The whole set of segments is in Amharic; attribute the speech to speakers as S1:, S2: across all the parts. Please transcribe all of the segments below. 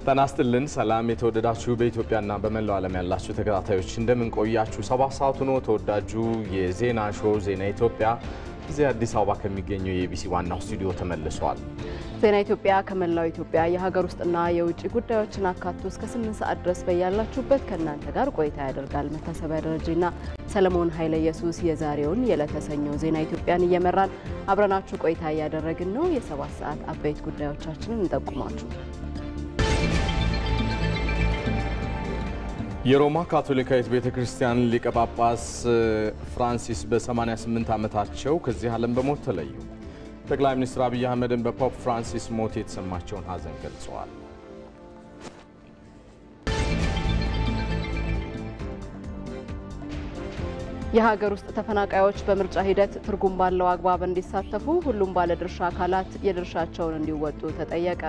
S1: ተናስተልን ሰላም የተወደዳችሁ በኢትዮጵያና በመላው ዓለም ያላችሁ ተከታታዮች እንደምን ቆያችሁ? 7 ሰዓት ነው ተወዳጁ የዜና ሾው ዜና ኢትዮጵያ እዚህ አዲስ አበባ ከሚገኘው የኢቢሲ ዋናው ስቱዲዮ ተመልሷል።
S2: ዜና ኢትዮጵያ ከመላው ኢትዮጵያ የሀገር ውስጥና የውጭ ጉዳዮችን አካቶ እስከ 8 ሰዓት ድረስ በያላችሁበት ከናንተ ጋር ቆይታ ያደርጋል። መታሰቢያ ደረጃና ሰለሞን ኃይለ ኢየሱስ የዛሬውን የለተሰኞ ዜና ኢትዮጵያን እየመራን አብረናችሁ ቆይታ ያደረግን ነው። የ7 ሰዓት አበይት ጉዳዮቻችንን እንጠቁማችሁ።
S1: የሮማ ካቶሊካዊት ቤተክርስቲያን ሊቀ ጳጳስ ፍራንሲስ በ88 ዓመታቸው ከዚህ ዓለም በሞት ተለዩ። ጠቅላይ ሚኒስትር አብይ አህመድን በፖፕ ፍራንሲስ ሞት የተሰማቸውን ሐዘን ገልጸዋል።
S2: የሀገር ውስጥ ተፈናቃዮች በምርጫ ሂደት ትርጉም ባለው አግባብ እንዲሳተፉ ሁሉም ባለድርሻ አካላት የድርሻቸውን እንዲወጡ ተጠየቀ።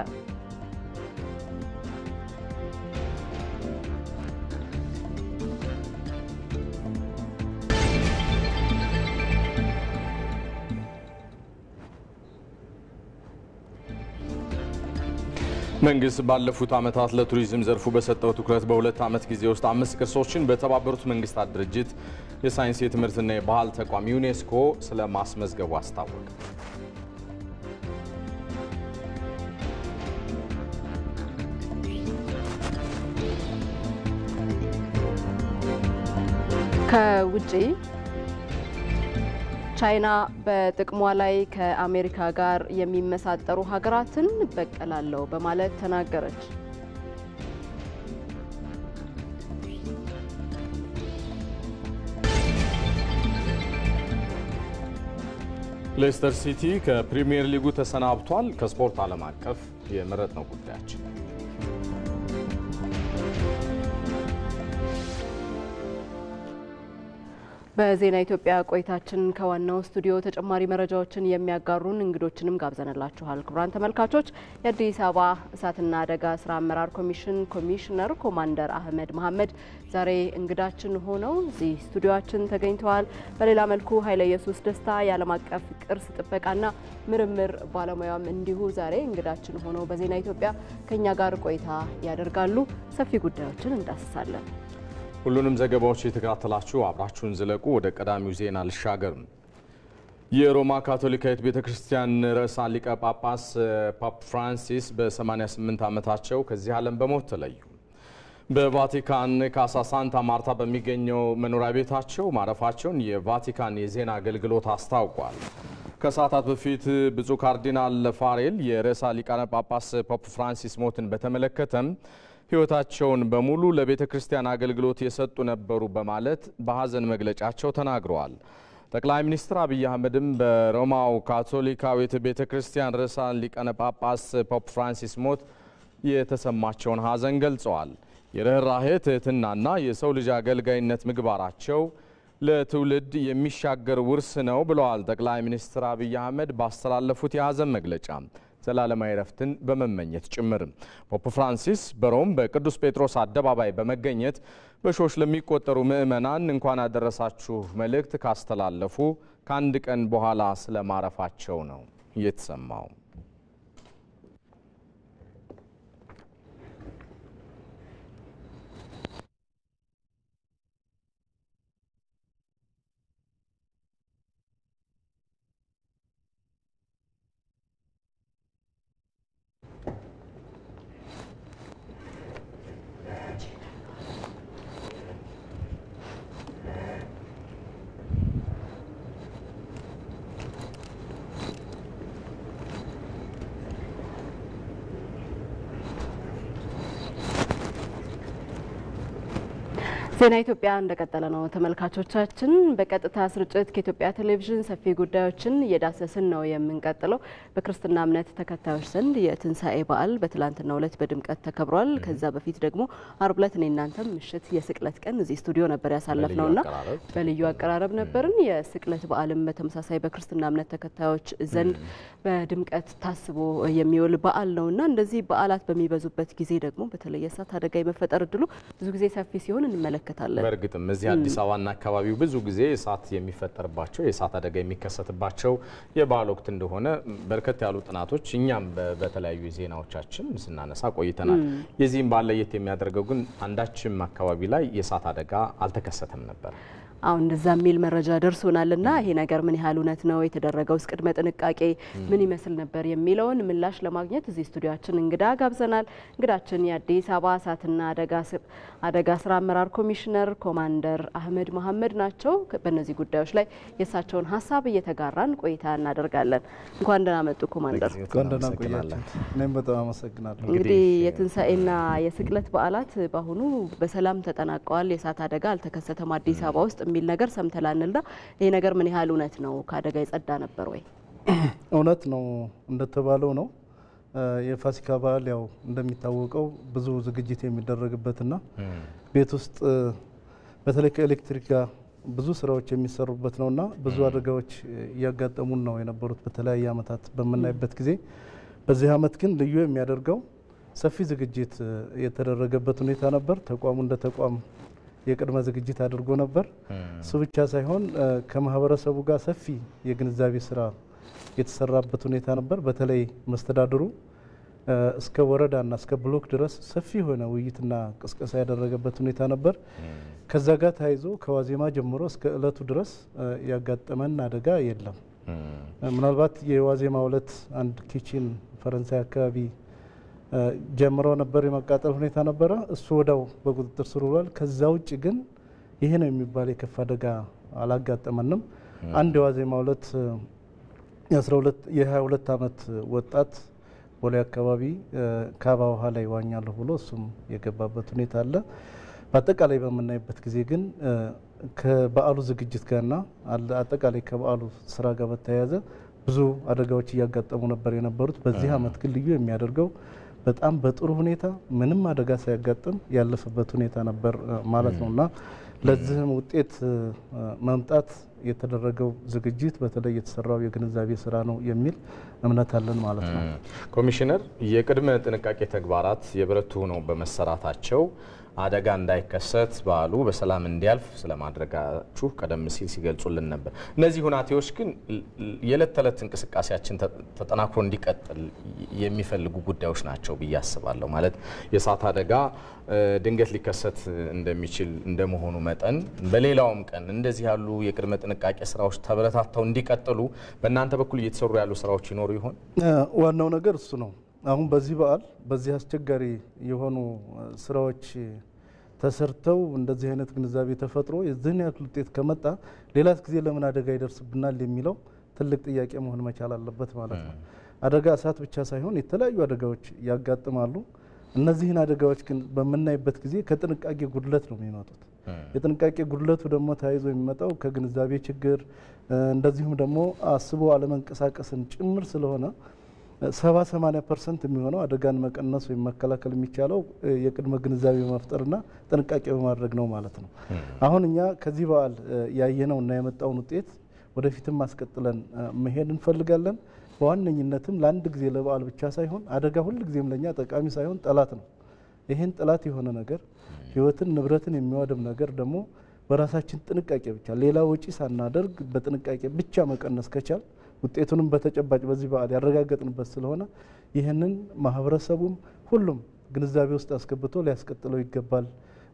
S1: መንግስት ባለፉት ዓመታት ለቱሪዝም ዘርፉ በሰጠው ትኩረት በ2 ዓመት ጊዜ ውስጥ 5 ቅርሶችን በተባበሩት መንግስታት ድርጅት የሳይንስ የትምህርትና የባህል ተቋም ዩኔስኮ ስለማስመዝገቡ አስታወቀ።
S2: ከውጪ ቻይና በጥቅሟ ላይ ከአሜሪካ ጋር የሚመሳጠሩ ሀገራትን በቀላለው በማለት ተናገረች።
S1: ሌስተር ሲቲ ከፕሪሚየር ሊጉ ተሰናብቷል። ከስፖርት ዓለም አቀፍ የመረጥነው ጉዳያችን
S2: በዜና ኢትዮጵያ ቆይታችን ከዋናው ስቱዲዮ ተጨማሪ መረጃዎችን የሚያጋሩን እንግዶችንም ጋብዘንላችኋል። ክቡራን ተመልካቾች የአዲስ አበባ እሳትና አደጋ ስራ አመራር ኮሚሽን ኮሚሽነር ኮማንደር አህመድ መሐመድ ዛሬ እንግዳችን ሆነው እዚህ ስቱዲዮአችን ተገኝተዋል። በሌላ መልኩ ኃይለ ኢየሱስ ደስታ የዓለም አቀፍ ቅርስ ጥበቃና ምርምር ባለሙያም እንዲሁ ዛሬ እንግዳችን ሆነው በዜና ኢትዮጵያ ከኛ ጋር ቆይታ ያደርጋሉ። ሰፊ ጉዳዮችን እንዳስሳለን።
S1: ሁሉንም ዘገባዎች የተከታተላችሁ አብራችሁን ዝለቁ። ወደ ቀዳሚው ዜና ልሻገር። የሮማ ካቶሊካዊት ቤተክርስቲያን ርዕሰ ሊቀ ጳጳስ ፖፕ ፍራንሲስ በ88 ዓመታቸው ከዚህ ዓለም በሞት ተለዩ። በቫቲካን ካሳ ሳንታ ማርታ በሚገኘው መኖሪያ ቤታቸው ማረፋቸውን የቫቲካን የዜና አገልግሎት አስታውቋል። ከሰዓታት በፊት ብፁዕ ካርዲናል ፋሬል የርዕሰ ሊቃነ ጳጳስ ፖፕ ፍራንሲስ ሞትን በተመለከተም ሕይወታቸውን በሙሉ ለቤተ ክርስቲያን አገልግሎት የሰጡ ነበሩ በማለት በሐዘን መግለጫቸው ተናግረዋል። ጠቅላይ ሚኒስትር አብይ አህመድም በሮማው ካቶሊካዊት ቤተ ክርስቲያን ርዕሰ ሊቃነ ጳጳስ ፖፕ ፍራንሲስ ሞት የተሰማቸውን ሐዘን ገልጸዋል። የርኅራኄ ትሕትናና የሰው ልጅ አገልጋይነት ምግባራቸው ለትውልድ የሚሻገር ውርስ ነው ብለዋል ጠቅላይ ሚኒስትር አብይ አህመድ ባስተላለፉት የሐዘን መግለጫ ዘላለማዊ ረፍትን በመመኘት ጭምር። ፖፕ ፍራንሲስ በሮም በቅዱስ ጴጥሮስ አደባባይ በመገኘት በሺዎች ለሚቆጠሩ ምዕመናን እንኳን አደረሳችሁ መልእክት ካስተላለፉ ከአንድ ቀን በኋላ ስለማረፋቸው ነው የተሰማው።
S2: ዜና ኢትዮጵያ እንደቀጠለ ነው። ተመልካቾቻችን በቀጥታ ስርጭት ከኢትዮጵያ ቴሌቪዥን ሰፊ ጉዳዮችን እየዳሰስን ነው የምንቀጥለው። በክርስትና እምነት ተከታዮች ዘንድ የትንሳኤ በዓል በትላንትናው ዕለት በድምቀት ተከብሯል። ከዛ በፊት ደግሞ አርብ ዕለት እናንተም ምሽት የስቅለት ቀን እዚህ ስቱዲዮ ነበር ያሳለፍነውና በልዩ አቀራረብ ነበርን። የስቅለት በዓልም በተመሳሳይ በክርስትና እምነት ተከታዮች ዘንድ በድምቀት ታስቦ የሚውል በዓል ነውና እንደዚህ በዓላት በሚበዙበት ጊዜ ደግሞ በተለይ የእሳት አደጋ የመፈጠር እድሉ ብዙ ጊዜ ሰፊ ሲሆን እንመለከታለን። እንመለከታለን።
S1: በእርግጥም እዚህ አዲስ አበባና አካባቢው ብዙ ጊዜ እሳት የሚፈጠርባቸው የእሳት አደጋ የሚከሰትባቸው የበዓል ወቅት እንደሆነ በርከት ያሉ ጥናቶች እኛም በተለያዩ ዜናዎቻችን ስናነሳ ቆይተናል። የዚህም በዓል ለየት የሚያደርገው ግን አንዳችም አካባቢ ላይ የእሳት አደጋ አልተከሰተም ነበር።
S2: አሁን እንደዛ የሚል መረጃ ደርሶናልና ይሄ ነገር ምን ያህል እውነት ነው የተደረገው ቅድመ ጥንቃቄ ምን ይመስል ነበር የሚለውን ምላሽ ለማግኘት እዚህ ስቱዲዮአችን እንግዳ ጋብዘናል። እንግዳችን የአዲስ አበባ እሳትና አደጋ ስራ አመራር ኮሚሽነር ኮማንደር አህመድ መሐመድ ናቸው። በእነዚህ ጉዳዮች ላይ የእሳቸውን ሀሳብ እየተጋራን ቆይታ እናደርጋለን። እንኳን ደህና መጡ ኮማንደር።
S3: እንኳን ደህና ቆያችሁ። እኔም በጣም አመሰግናለሁ።
S2: እንግዲህ የትንሳኤና የስቅለት በዓላት በአሁኑ በሰላም ተጠናቀዋል። የእሳት አደጋ አልተከሰተም አዲስ አበባ ውስጥ የሚል ነገር ሰምተላንልና ይሄ ነገር ምን ያህል እውነት ነው? ከአደጋ የጸዳ ነበር ወይ?
S3: እውነት ነው እንደተባለው ነው። የፋሲካ በዓል ያው እንደሚታወቀው ብዙ ዝግጅት የሚደረግበትና ቤት ውስጥ በተለይ ከኤሌክትሪክ ጋር ብዙ ስራዎች የሚሰሩበት ነውና ብዙ አደጋዎች እያጋጠሙን ነው የነበሩት በተለያየ አመታት በመናይበት ጊዜ። በዚህ አመት ግን ልዩ የሚያደርገው ሰፊ ዝግጅት የተደረገበት ሁኔታ ነበር። ተቋሙ እንደ ተቋም የቅድመ ዝግጅት አድርጎ ነበር። እሱ ብቻ ሳይሆን ከማህበረሰቡ ጋር ሰፊ የግንዛቤ ስራ የተሰራበት ሁኔታ ነበር። በተለይ መስተዳድሩ እስከ ወረዳና እስከ ብሎክ ድረስ ሰፊ የሆነ ውይይትና ቅስቀሳ ያደረገበት ሁኔታ ነበር። ከዛ ጋር ተያይዞ ከዋዜማ ጀምሮ እስከ እለቱ ድረስ ያጋጠመን አደጋ የለም። ምናልባት የዋዜማ ዕለት አንድ ኪችን ፈረንሳይ አካባቢ ጀምሮ ነበር የመቃጠል ሁኔታ ነበረ። እሱ ወዳው በቁጥጥር ስር ውሏል። ከዛ ውጭ ግን ይሄ ነው የሚባል የከፋ አደጋ አላጋጠመንም። አንድ የዋዜማ ዕለት የ22 አመት ወጣት ቦሌ አካባቢ ካባ ውሃ ላይ ዋኛለሁ ብሎ እሱም የገባበት ሁኔታ አለ። በአጠቃላይ በመናይበት ጊዜ ግን ከበዓሉ ዝግጅት ጋርና አጠቃላይ ከበዓሉ ስራ ጋር በተያያዘ ብዙ አደጋዎች እያጋጠሙ ነበር የነበሩት። በዚህ አመት ግን ልዩ የሚያደርገው በጣም በጥሩ ሁኔታ ምንም አደጋ ሳያጋጥም ያለፈበት ሁኔታ ነበር ማለት ነውና ለዚህም ውጤት መምጣት የተደረገው ዝግጅት በተለይ የተሰራው የግንዛቤ ስራ ነው የሚል እምነት አለን ማለት ነው።
S1: ኮሚሽነር የቅድመ ጥንቃቄ ተግባራት የበረቱ ነው በመሰራታቸው አደጋ እንዳይከሰት በዓሉ በሰላም እንዲያልፍ ስለማድረጋችሁ ቀደም ሲል ሲገልጹልን ነበር። እነዚህ ሁናቴዎች ግን የዕለት ተዕለት እንቅስቃሴያችን ተጠናክሮ እንዲቀጥል የሚፈልጉ ጉዳዮች ናቸው ብዬ አስባለሁ። ማለት የእሳት አደጋ ድንገት ሊከሰት እንደሚችል እንደመሆኑ መጠን በሌላውም ቀን እንደዚህ ያሉ የቅድመ ጥንቃቄ ስራዎች ተበረታተው እንዲቀጥሉ በእናንተ በኩል እየተሰሩ ያሉ ስራዎች ይኖሩ ይሆን?
S3: ዋናው ነገር እሱ ነው። አሁን በዚህ በዓል በዚህ አስቸጋሪ የሆኑ ስራዎች ተሰርተው እንደዚህ አይነት ግንዛቤ ተፈጥሮ የዚህን ያክል ውጤት ከመጣ ሌላስ ጊዜ ለምን አደጋ ይደርስብናል የሚለው ትልቅ ጥያቄ መሆን መቻል አለበት ማለት ነው። አደጋ እሳት ብቻ ሳይሆን የተለያዩ አደጋዎች ያጋጥማሉ። እነዚህን አደጋዎች ግን በመናይበት ጊዜ ከጥንቃቄ ጉድለት ነው የሚመጡት። የጥንቃቄ ጉድለቱ ደግሞ ተያይዞ የሚመጣው ከግንዛቤ ችግር እንደዚሁም ደግሞ አስቦ አለመንቀሳቀስን ጭምር ስለሆነ 70-80% የሚሆነው አደጋን መቀነስ ወይም መከላከል የሚቻለው የቅድመ ግንዛቤ መፍጠርና ጥንቃቄ በማድረግ ነው ማለት ነው። አሁን እኛ ከዚህ በዓል ያየነውና የመጣውን ውጤት ወደፊትም ማስቀጥለን መሄድ እንፈልጋለን። በዋነኝነትም ለአንድ ጊዜ ለበዓል ብቻ ሳይሆን አደጋ ሁሉ ጊዜም ለኛ ጠቃሚ ሳይሆን ጠላት ነው። ይሄን ጠላት የሆነ ነገር ህይወትን ንብረትን የሚያወድም ነገር ደግሞ በራሳችን ጥንቃቄ ብቻ ሌላ ወጪ ሳናደርግ በጥንቃቄ ብቻ መቀነስ ከቻል ውጤቱንም በተጨባጭ በዚህ በዓል ያረጋገጥንበት ስለሆነ ይህንን ማህበረሰቡም ሁሉም ግንዛቤ ውስጥ አስገብቶ ሊያስቀጥለው ይገባል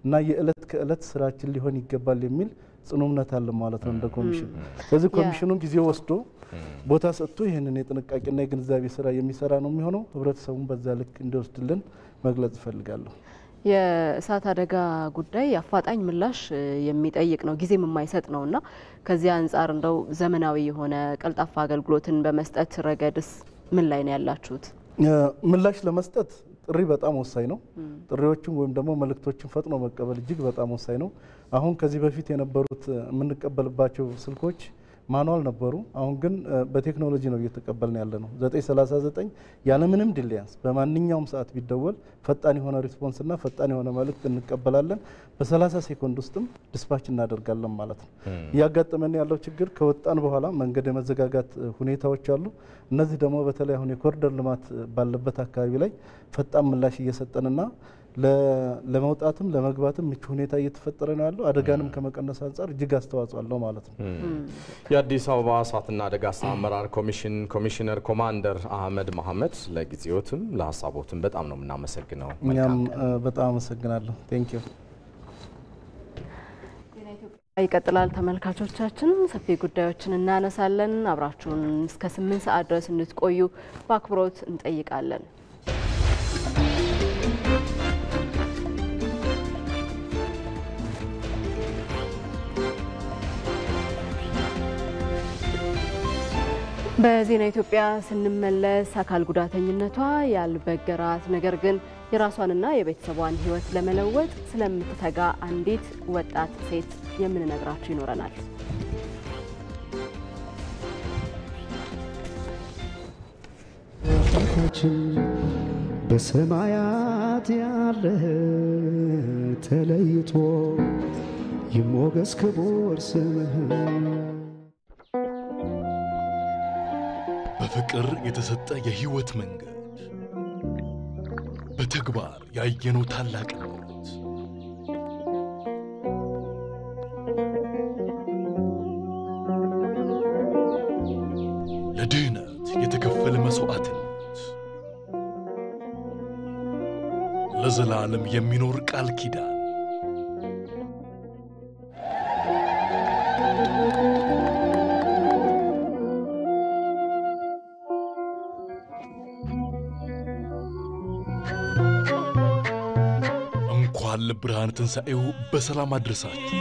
S3: እና የዕለት ከዕለት ስራችን ሊሆን ይገባል የሚል ጽኑ እምነት አለ ማለት ነው እንደ ኮሚሽን። ስለዚህ ኮሚሽኑ ጊዜ ወስዶ ቦታ ሰጥቶ ይህንን የጥንቃቄና የግንዛቤ ስራ የሚሰራ ነው የሚሆነው። ህብረተሰቡን በዛ ልክ እንዲወስድልን መግለጽ እፈልጋለሁ።
S2: የእሳት አደጋ ጉዳይ አፋጣኝ ምላሽ የሚጠይቅ ነው፣ ጊዜም የማይሰጥ ነውና ከዚህ አንጻር እንደው ዘመናዊ የሆነ ቀልጣፋ አገልግሎትን በመስጠት ረገድስ ምን ላይ ነው ያላችሁት?
S3: ምላሽ ለመስጠት ጥሪ በጣም ወሳኝ ነው። ጥሪዎችን ወይም ደግሞ መልእክቶችን ፈጥኖ መቀበል እጅግ በጣም ወሳኝ ነው። አሁን ከዚህ በፊት የነበሩት የምንቀበልባቸው ስልኮች ማኑዋል ነበሩ። አሁን ግን በቴክኖሎጂ ነው እየተቀበልን ያለ ነው። 939 ያለምንም ዲሌያንስ በማንኛውም ሰዓት ቢደወል ፈጣን የሆነ ሪስፖንስ እና ፈጣን የሆነ መልእክት እንቀበላለን። በ30 ሴኮንድ ውስጥም ዲስፓች እናደርጋለን ማለት ነው። እያጋጠመን ያለው ችግር ከወጣን በኋላ መንገድ የመዘጋጋት ሁኔታዎች አሉ። እነዚህ ደግሞ በተለይ አሁን የኮሪደር ልማት ባለበት አካባቢ ላይ ፈጣን ምላሽ እየሰጠንና ለመውጣትም ለመግባትም ምቹ ሁኔታ እየተፈጠረ ነው ያለው አደጋንም ከመቀነስ አንፃር እጅግ አስተዋጽኦ አለው ማለት ነው።
S1: የአዲስ አበባ እሳትና አደጋ ስራ አመራር ኮሚሽን ኮሚሽነር ኮማንደር አህመድ መሐመድ ለጊዜዎትም ለሐሳቦትም በጣም ነው የምናመሰግነው።
S3: እኛም በጣም አመሰግናለሁ። ቴንክ ዩ።
S2: ይቀጥላል ተመልካቾቻችን፣ ሰፊ ጉዳዮችን እናነሳለን። አብራችሁን እስከ 8 ሰዓት ድረስ እንድትቆዩ በአክብሮት እንጠይቃለን። በዜና ኢትዮጵያ ስንመለስ አካል ጉዳተኝነቷ ያልበገራት ነገር ግን የራሷንና የቤተሰቧን ሕይወት ለመለወጥ ስለምትተጋ አንዲት ወጣት ሴት የምንነግራችሁ ይኖረናል።
S4: በሰማያት ያለ ተለይቶ ይሞገስ ክቡር ስምህ
S5: በፍቅር የተሰጠ የህይወት መንገድ በተግባር ያየነው ታላቅነት ለድህነት የተከፈለ መስዋዕትነት ለዘላለም የሚኖር ቃል ኪዳን ለብርሃን ትንሣኤው በሰላም አድረሳችሁ።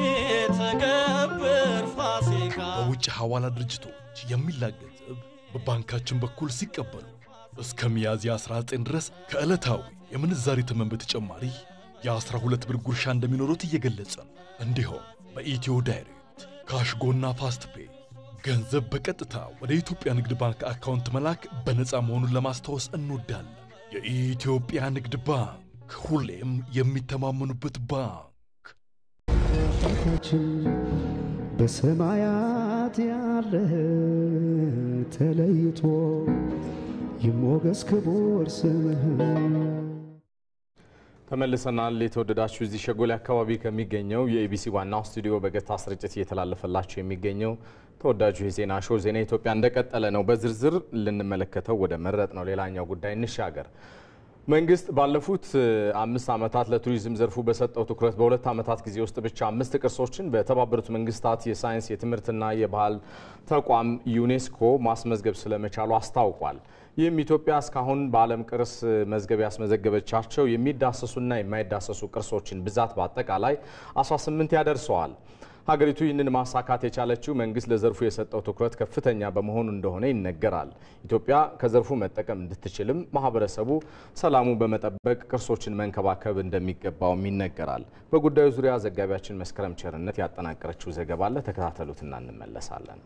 S5: ተከብር ፋሲካ በውጭ ሐዋላ ድርጅቶች የሚላክ ገንዘብ በባንካችን በኩል ሲቀበሉ እስከ ሚያዝያ 19 ድረስ ከዕለታዊ የምንዛሪ ተመን በተጨማሪ የ12 ብር ጉርሻ እንደሚኖሩት እየገለጸን እንዲሁም በኢትዮ ዳይሬክት ካሽጎና ፋስት ፔይ ገንዘብ በቀጥታ ወደ ኢትዮጵያ ንግድ ባንክ አካውንት መላክ በነፃ መሆኑን ለማስታወስ እንወዳለን። የኢትዮጵያ ንግድ ባንክ ሁሌም የሚተማመኑበት ባንክ።
S4: አባታችን በሰማያት ያለ ተለይቶ ይሞገስ ክቡር ስምህ።
S1: ተመልሰናል። የተወደዳችሁ እዚህ ሸጎሌ አካባቢ ከሚገኘው የኢቢሲ ዋናው ስቱዲዮ በቀጥታ ስርጭት እየተላለፈላችሁ የሚገኘው ተወዳጁ የዜና ሾው ዜና ኢትዮጵያ እንደቀጠለ ነው። በዝርዝር ልንመለከተው ወደ መረጥ ነው ሌላኛው ጉዳይ እንሻገር። መንግስት ባለፉት 5 ዓመታት ለቱሪዝም ዘርፉ በሰጠው ትኩረት በ2 ዓመታት ጊዜ ውስጥ ብቻ 5 ቅርሶችን በተባበሩት መንግስታት የሳይንስ የትምህርትና የባህል ተቋም ዩኔስኮ ማስመዝገብ ስለመቻሉ አስታውቋል። ይህም ኢትዮጵያ እስካሁን በዓለም ቅርስ መዝገብ ያስመዘገበቻቸው የሚዳሰሱና የማይዳሰሱ ቅርሶችን ብዛት በአጠቃላይ 18 ያደርሰዋል። ሀገሪቱ ይህንን ማሳካት የቻለችው መንግስት ለዘርፉ የሰጠው ትኩረት ከፍተኛ በመሆኑ እንደሆነ ይነገራል። ኢትዮጵያ ከዘርፉ መጠቀም እንድትችልም ማህበረሰቡ ሰላሙ በመጠበቅ ቅርሶችን መንከባከብ እንደሚገባውም ይነገራል። በጉዳዩ ዙሪያ ዘጋቢያችን መስከረም ቸርነት ያጠናቀረችው ዘገባ አለ። ተከታተሉትና እንመለሳለን።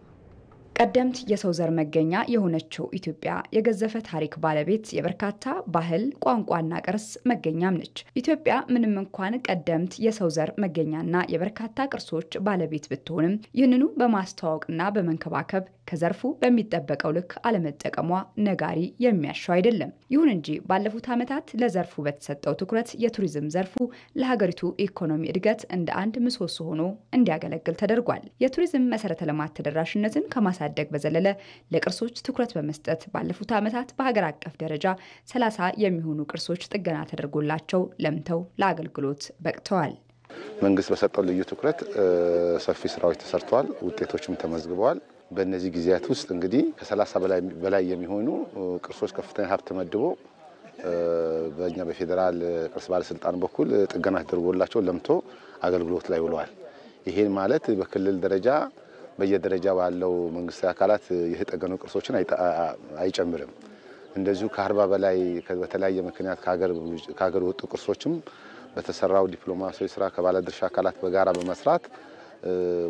S6: ቀደምት የሰው ዘር መገኛ የሆነችው ኢትዮጵያ የገዘፈ ታሪክ ባለቤት የበርካታ ባህል፣ ቋንቋና ቅርስ መገኛም ነች። ኢትዮጵያ ምንም እንኳን ቀደምት የሰው ዘር መገኛና የበርካታ ቅርሶች ባለቤት ብትሆንም ይህንኑ በማስተዋወቅና በመንከባከብ ከዘርፉ በሚጠበቀው ልክ አለመጠቀሟ ነጋሪ የሚያሻው አይደለም። ይሁን እንጂ ባለፉት ዓመታት ለዘርፉ በተሰጠው ትኩረት የቱሪዝም ዘርፉ ለሀገሪቱ ኢኮኖሚ እድገት እንደ አንድ ምሰሶ ሆኖ እንዲያገለግል ተደርጓል። የቱሪዝም መሰረተ ልማት ተደራሽነትን ከማሳደግ በዘለለ ለቅርሶች ትኩረት በመስጠት ባለፉት ዓመታት በሀገር አቀፍ ደረጃ 30 የሚሆኑ ቅርሶች ጥገና ተደርጎላቸው ለምተው ለአገልግሎት በቅተዋል።
S7: መንግስት በሰጠው ልዩ ትኩረት ሰፊ ስራዎች ተሰርተዋል፣ ውጤቶችም ተመዝግበዋል። በእነዚህ ጊዜያት ውስጥ እንግዲህ ከ30 በላይ የሚሆኑ ቅርሶች ከፍተኛ ሀብት ተመድቦ በእኛ በፌዴራል ቅርስ ባለስልጣን በኩል ጥገና ተደርጎላቸው ለምቶ አገልግሎት ላይ ውለዋል። ይሄን ማለት በክልል ደረጃ በየደረጃ ባለው መንግስታዊ አካላት የተጠገኑ ቅርሶችን አይጨምርም። እንደዚሁ ከ40 በላይ በተለያየ ምክንያት ከሀገር ወጡ ቅርሶችም በተሰራው ዲፕሎማሲያዊ ስራ ከባለድርሻ አካላት በጋራ በመስራት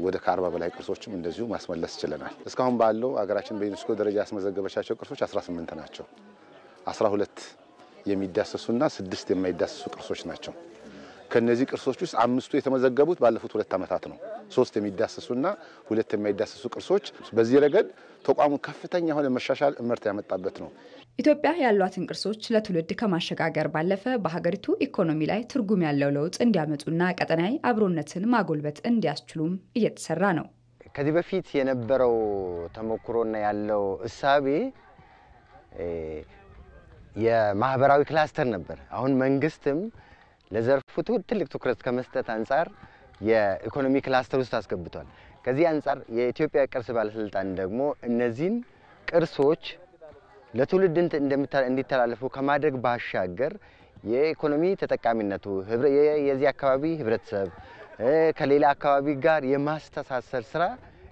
S7: ወደ ከ40 በላይ ቅርሶችም እንደዚሁ ማስመለስ ችለናል። እስካሁን ባለው ሀገራችን በዩኔስኮ ደረጃ ያስመዘገበቻቸው ቅርሶች 18 ናቸው። 12 የሚዳሰሱና 6 የማይዳሰሱ ቅርሶች ናቸው። ከነዚህ ቅርሶች ውስጥ 5ቱ የተመዘገቡት ባለፉት 2 ዓመታት ነው። 3 የሚዳሰሱና 2 የማይዳሰሱ ቅርሶች በዚህ ረገድ ተቋሙ ከፍተኛ የሆነ መሻሻል እመርታ ያመጣበት ነው።
S6: ኢትዮጵያ ያሏትን ቅርሶች ለትውልድ ከማሸጋገር ባለፈ በሀገሪቱ ኢኮኖሚ ላይ ትርጉም ያለው ለውጥ እንዲያመጡና ቀጠናዊ አብሮነትን ማጎልበት እንዲያስችሉም እየተሰራ ነው።
S8: ከዚህ በፊት የነበረው ተሞክሮና ያለው እሳቤ የማህበራዊ ክላስተር ነበር። አሁን መንግስትም ለዘርፉ ትልቅ ትኩረት ከመስጠት አንፃር የኢኮኖሚ ክላስተር ውስጥ አስገብቷል። ከዚህ አንፃር የኢትዮጵያ ቅርስ ባለስልጣን ደግሞ እነዚህን ቅርሶች ለትውልድ እንዲተላለፉ ከማድረግ ባሻገር የኢኮኖሚ ተጠቃሚነቱ የዚህ አካባቢ ህብረተሰብ ከሌላ አካባቢ ጋር የማስተሳሰር ስራ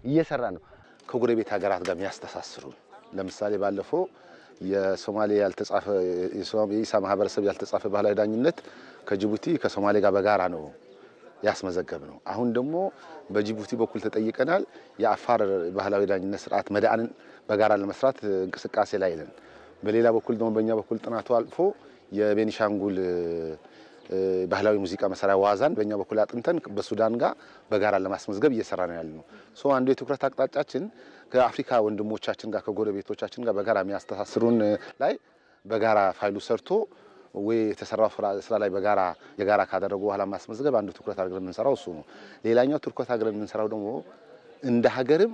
S8: እየሰራ ነው።
S7: ከጎረቤት ሀገራት ጋር የሚያስተሳስሩ ለምሳሌ ባለፈው የሶማሌ ያልተጻፈ የኢሳ ማህበረሰብ ያልተጻፈ ባህላዊ ዳኝነት ከጅቡቲ ከሶማሌ ጋር በጋራ ነው ያስመዘገብ ነው። አሁን ደግሞ በጅቡቲ በኩል ተጠይቀናል። የአፋር ባህላዊ ዳኝነት ስርዓት መዳንን በጋራ ለመስራት እንቅስቃሴ ላይ ነን። በሌላ በኩል ደግሞ በእኛ በኩል ጥናቱ አልፎ የቤኒሻንጉል ባህላዊ ሙዚቃ መሳሪያ ዋዛን በእኛ በኩል አጥንተን በሱዳን ጋር በጋራ ለማስመዝገብ እየሰራ ነው ያለነው። አንዱ የትኩረት አቅጣጫችን ከአፍሪካ ወንድሞቻችን ጋር ከጎረቤቶቻችን ጋር በጋራ የሚያስተሳስሩን ላይ በጋራ ፋይሉ ሰርቶ ወይ የተሰራው ስራ ላይ በጋራ የጋራ ካደረጉ በኋላ ማስመዝገብ አንዱ ትኩረት አድርገን የምንሰራው እሱ ነው። ሌላኛው ትኩረት አድርገን የምንሰራው ደግሞ እንደ ሀገርም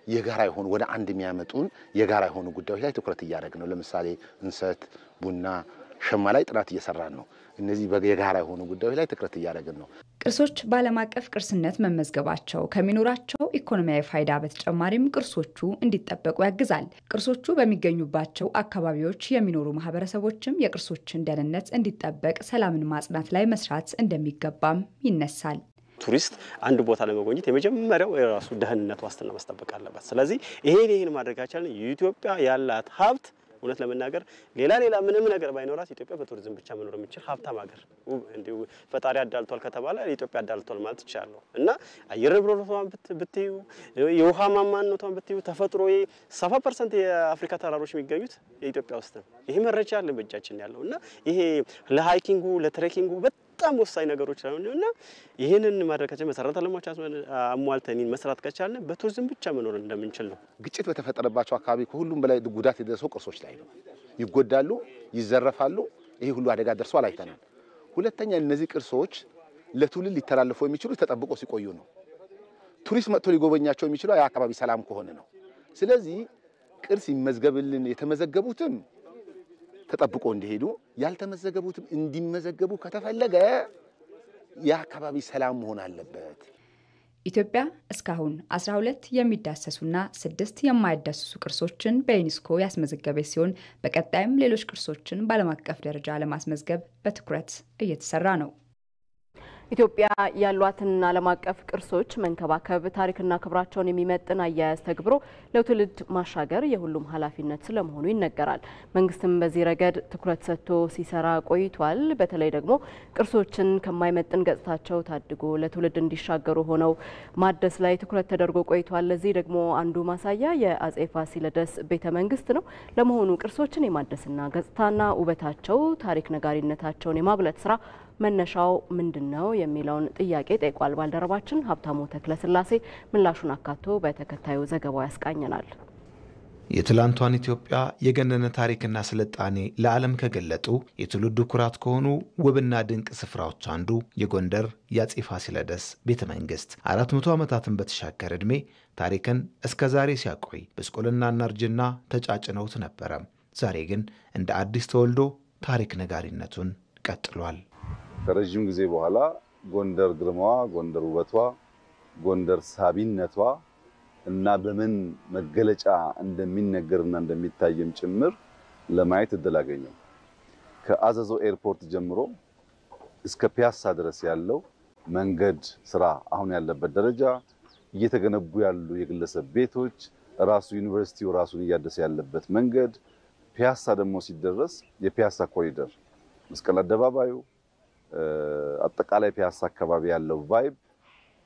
S7: የጋራ የሆኑ ወደ አንድ የሚያመጡን የጋራ የሆኑ ጉዳዮች ላይ ትኩረት እያደረግን ነው። ለምሳሌ እንሰት፣ ቡና፣ ሸማ ላይ ጥናት እየሰራን ነው። እነዚህ የጋራ የሆኑ ጉዳዮች ላይ ትኩረት እያደረግን ነው።
S6: ቅርሶች በዓለም አቀፍ ቅርስነት መመዝገባቸው ከሚኖራቸው ኢኮኖሚያዊ ፋይዳ በተጨማሪም ቅርሶቹ እንዲጠበቁ ያግዛል። ቅርሶቹ በሚገኙባቸው አካባቢዎች የሚኖሩ ማህበረሰቦችም የቅርሶችን ደህንነት እንዲጠበቅ ሰላምን ማጽናት ላይ መስራት እንደሚገባም ይነሳል።
S9: ቱሪስት አንድ ቦታ ለመጎብኘት የመጀመሪያው የራሱ ደህንነት ዋስትና ማስጠበቅ አለበት። ስለዚህ ይሄን ማድረጋችን የኢትዮጵያ ያላት ሀብት እውነት ለመናገር ሌላ ምንም ነገር ባይኖራት ኢትዮጵያ በቱሪዝም ብቻ መኖር የሚችል ሀብታም ሀገር እንዲሁ ፈጣሪ አዳልቷል ከተባለ ኢትዮጵያ አዳልቷል ማለት ይቻላል። እና አየር ንብረቷን ብትዩ የውሃ ማማነቷን ብትዩ ተፈጥሮ 70% የአፍሪካ ተራሮች የሚገኙት የኢትዮጵያ ውስጥ ነው። ይሄ መረጃ አለ በእጃችን ያለው እና ይሄ ለሃይኪንጉ ለትሬኪንጉ በጣም ወሳኝ ነገሮች ነውና ይሄንን ማድረጋችን መሰረተ ልማት አሟልተን መስራት ከቻልን በቱሪዝም ብቻ መኖር እንደምንችል ነው።
S7: ግጭት በተፈጠረባቸው አካባቢ ከሁሉም በላይ ጉዳት የደረሰው ቅርሶች ላይ ነው። ይጎዳሉ፣ ይዘረፋሉ። ይሄ ሁሉ አደጋ ደርሷል አይተናል። ሁለተኛ እነዚህ ቅርሶች ለትውልድ ሊተላለፉ የሚችሉ ተጠብቆ ሲቆዩ ነው። ቱሪስት መጥቶ ሊጎበኛቸው የሚችለው ያ አካባቢ ሰላም ከሆነ ነው። ስለዚህ ቅርስ ይመዝገብልን የተመዘገቡትም ተጠብቆ እንዲሄዱ ያልተመዘገቡትም እንዲመዘገቡ ከተፈለገ የአካባቢ ሰላም መሆን አለበት።
S6: ኢትዮጵያ እስካሁን 12 የሚዳሰሱና 6 የማይዳሰሱ ቅርሶችን በዩኔስኮ ያስመዘገበች ሲሆን በቀጣይም ሌሎች ቅርሶችን በዓለም አቀፍ ደረጃ ለማስመዝገብ በትኩረት እየተሰራ ነው።
S2: ኢትዮጵያ ያሏትን ዓለም አቀፍ ቅርሶች መንከባከብ ታሪክና ክብራቸውን የሚመጥን አያያዝ ተግብሮ ለትውልድ ማሻገር የሁሉም ኃላፊነት ስለመሆኑ ይነገራል። መንግስትም በዚህ ረገድ ትኩረት ሰጥቶ ሲሰራ ቆይቷል። በተለይ ደግሞ ቅርሶችን ከማይመጥን ገጽታቸው ታድጎ ለትውልድ እንዲሻገሩ ሆነው ማደስ ላይ ትኩረት ተደርጎ ቆይቷል። ለዚህ ደግሞ አንዱ ማሳያ የአጼ ፋሲለደስ ቤተ መንግስት ነው። ለመሆኑ ቅርሶችን የማደስና ገጽታና ውበታቸው ታሪክ ነጋሪነታቸውን የማጉላት ስራ መነሻው ምንድነው የሚለውን ጥያቄ ጠይቋል። ባልደረባችን ሀብታሙ ተክለስላሴ ምላሹን አካቶ በተከታዩ ዘገባው ያስቃኘናል።
S10: የትላንቷን ኢትዮጵያ የገነነ ታሪክና ስልጣኔ ለዓለም ከገለጡ የትውልዱ ኩራት ከሆኑ ውብና ድንቅ ስፍራዎች አንዱ የጎንደር የአጼ ፋሲለደስ ቤተ መንግስት 400 ዓመታትን በተሻገረ ዕድሜ ታሪክን እስከ ዛሬ ሲያቆይ በስቆልናና እርጅና ተጫጭነውት ነበረ። ዛሬ ግን እንደ አዲስ ተወልዶ ታሪክ ነጋሪነቱን ቀጥሏል።
S11: ከረጅም ጊዜ በኋላ ጎንደር ግርማዋ፣ ጎንደር ውበቷ፣ ጎንደር ሳቢነቷ እና በምን መገለጫ እንደሚነገርና እንደሚታየም ጭምር ለማየት እድል አገኘው። ከአዘዞ ኤርፖርት ጀምሮ እስከ ፒያሳ ድረስ ያለው መንገድ ስራ አሁን ያለበት ደረጃ፣ እየተገነቡ ያሉ የግለሰብ ቤቶች፣ ራሱ ዩኒቨርሲቲው ራሱን እያደሰ ያለበት መንገድ፣ ፒያሳ ደግሞ ሲደረስ የፒያሳ ኮሪደር፣ መስቀል አደባባዩ፣ አጠቃላይ ፒያሳ አካባቢ ያለው ቫይብ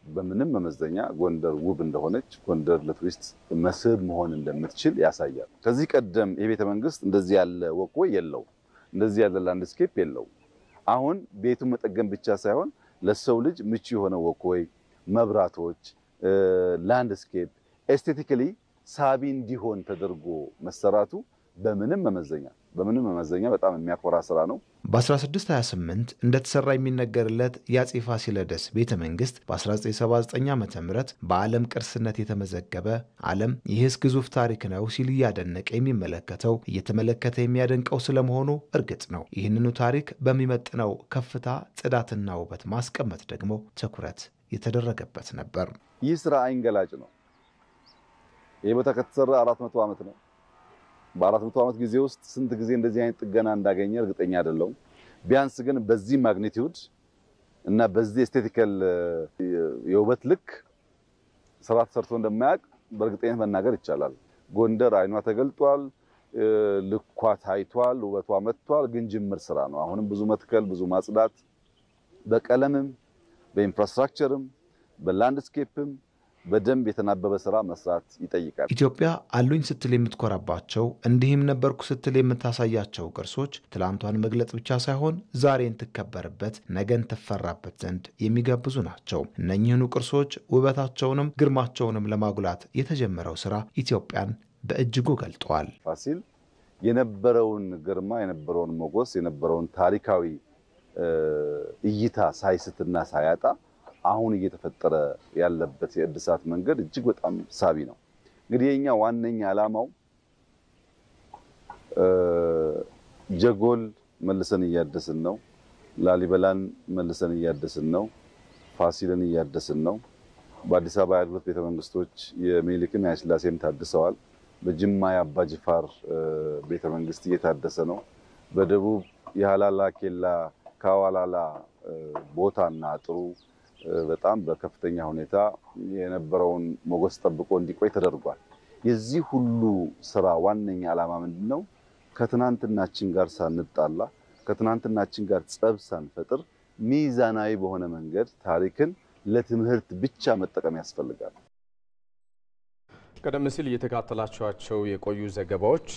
S11: በምንም መመዘኛ ጎንደር ውብ እንደሆነች ጎንደር ለቱሪስት መስህብ መሆን እንደምትችል ያሳያል። ከዚህ ቀደም የቤተ መንግስት እንደዚህ ያለ ወክወይ የለው፣ እንደዚህ ያለ ላንድስኬፕ የለው። አሁን ቤቱን መጠገን ብቻ ሳይሆን ለሰው ልጅ ምቹ የሆነ ወክወይ መብራቶች፣ ላንድስኬፕ ኤስቴቲካሊ ሳቢ እንዲሆን ተደርጎ መሰራቱ በምንም መመዘኛ በጣም የሚያኮራ ስራ ነው።
S10: በ1628 እንደተሰራ የሚነገርለት የአጼ ፋሲለደስ ቤተ መንግስት በ1979 ዓ.ም በዓለም ቅርስነት የተመዘገበ ዓለም ይህስ ግዙፍ ታሪክ ነው ሲል እያደነቀ የሚመለከተው እየተመለከተ የሚያደንቀው ስለመሆኑ እርግጥ ነው። ይህንኑ ታሪክ በሚመጥነው ከፍታ ጽዳትና ውበት ማስቀመጥ ደግሞ ትኩረት የተደረገበት ነበር።
S11: ይህ ስራ አይንገላጭ ነው። ይህ ቦታ ከተሰራ 400 ዓመት ነው። በ400 ዓመት ጊዜ ውስጥ ስንት ጊዜ እንደዚህ አይነት ጥገና እንዳገኘ እርግጠኛ አይደለሁም። ቢያንስ ግን በዚህ ማግኒቲዩድ እና በዚህ ኤስቴቲካል የውበት ልክ ስራ ተሰርቶ እንደማያውቅ በእርግጠኝነት መናገር ይቻላል። ጎንደር አይኗ ተገልጧል፣ ልኳ ታይቷል፣ ውበቷ መጥቷል። ግን ጅምር ስራ ነው። አሁንም ብዙ መትከል፣ ብዙ ማጽዳት በቀለምም በኢንፍራስትራክቸርም በላንድስኬፕም በደንብ የተናበበ ስራ መስራት ይጠይቃል።
S10: ኢትዮጵያ አሉኝ ስትል የምትኮራባቸው እንዲህም ነበርኩ ስትል የምታሳያቸው ቅርሶች ትላንቷን መግለጽ ብቻ ሳይሆን ዛሬን ትከበርበት፣ ነገን ትፈራበት ዘንድ የሚጋብዙ ናቸው። እነኚህኑ ቅርሶች ውበታቸውንም ግርማቸውንም ለማጉላት የተጀመረው ስራ ኢትዮጵያን በእጅጉ ገልጧል።
S11: ፋሲል የነበረውን ግርማ፣ የነበረውን ሞገስ፣ የነበረውን ታሪካዊ እይታ ሳይስትና ሳያጣ አሁን እየተፈጠረ ያለበት የእድሳት መንገድ እጅግ በጣም ሳቢ ነው። እንግዲህ የኛ ዋነኛ ዓላማው ጀጎል መልሰን እያደስን ነው፣ ላሊበላን መልሰን እያደስን ነው፣ ፋሲልን እያደስን ነው። በአዲስ አበባ ያሉት ቤተ መንግስቶች የሚኒልክም የኃይለሥላሴም ታድሰዋል። በጅማ የአባጅፋር ቤተ መንግስት እየታደሰ ነው። በደቡብ የሃላላ ኬላ ካዋላላ ቦታና ጥሩ በጣም በከፍተኛ ሁኔታ የነበረውን ሞገስ ጠብቆ እንዲቆይ ተደርጓል። የዚህ ሁሉ ስራ ዋነኛ ዓላማ ምንድነው? ከትናንትናችን ጋር ሳንጣላ፣ ከትናንትናችን ጋር ጸብ ሳንፈጥር ሚዛናዊ በሆነ መንገድ ታሪክን ለትምህርት ብቻ መጠቀም ያስፈልጋል።
S1: ቀደም ሲል እየተከታተላችኋቸው የቆዩ ዘገባዎች